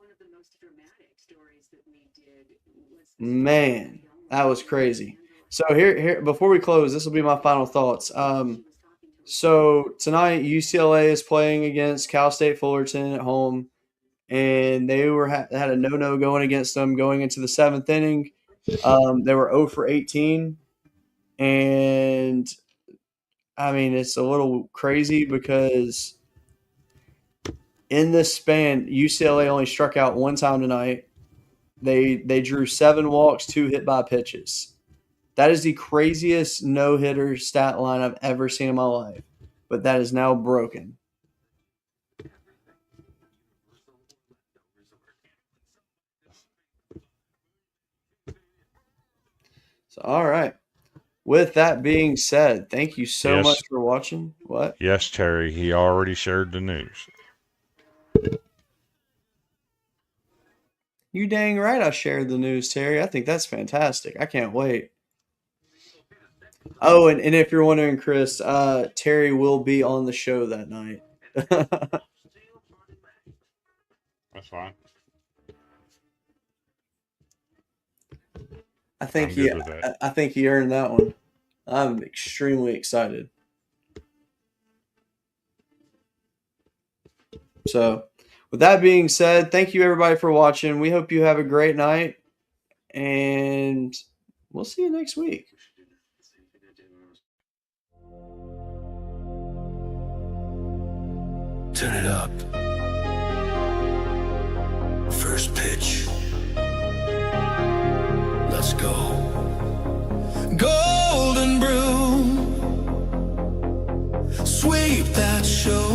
Man, that was crazy. So here, before we close, this will be my final thoughts. So tonight, UCLA is playing against Cal State Fullerton at home, and they had a no-no going against them going into the seventh inning. They were 0 for 18. And I mean, it's a little crazy because in this span, UCLA only struck out one time tonight. They drew 7 walks, 2 hit by pitches. That is the craziest no-hitter stat line I've ever seen in my life. But that is now broken. So, all right. With that being said, thank you so Yes. much for watching. What? Yes, Terry, he already shared the news. You dang right I shared the news, Terry. I think that's fantastic. I can't wait. Oh, and if you're wondering, Chris, Terry will be on the show that night. That's fine. I think I'm good with that. I think he earned that one. I'm extremely excited. So, with that being said, thank you everybody for watching. We hope you have a great night, and we'll see you next week. Turn it up. First pitch. Let's go. Golden brew. Sweep that show.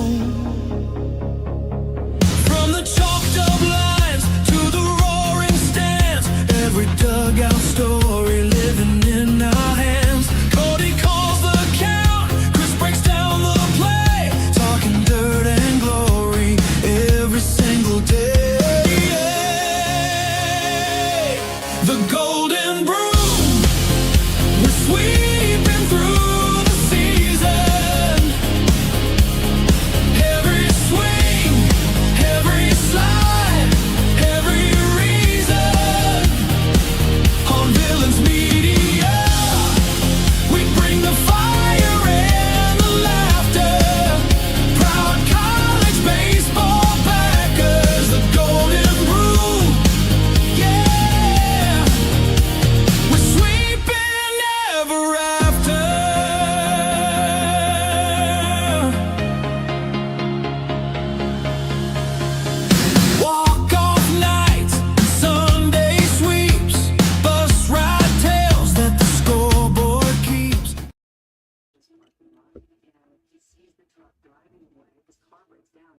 From the chalked up lines to the roaring stands. Every dugout story living in our hands. Cody calls the count. Chris breaks down the play. Talking dirt and glory. parking lot, and he sees the truck driving away. His car breaks down.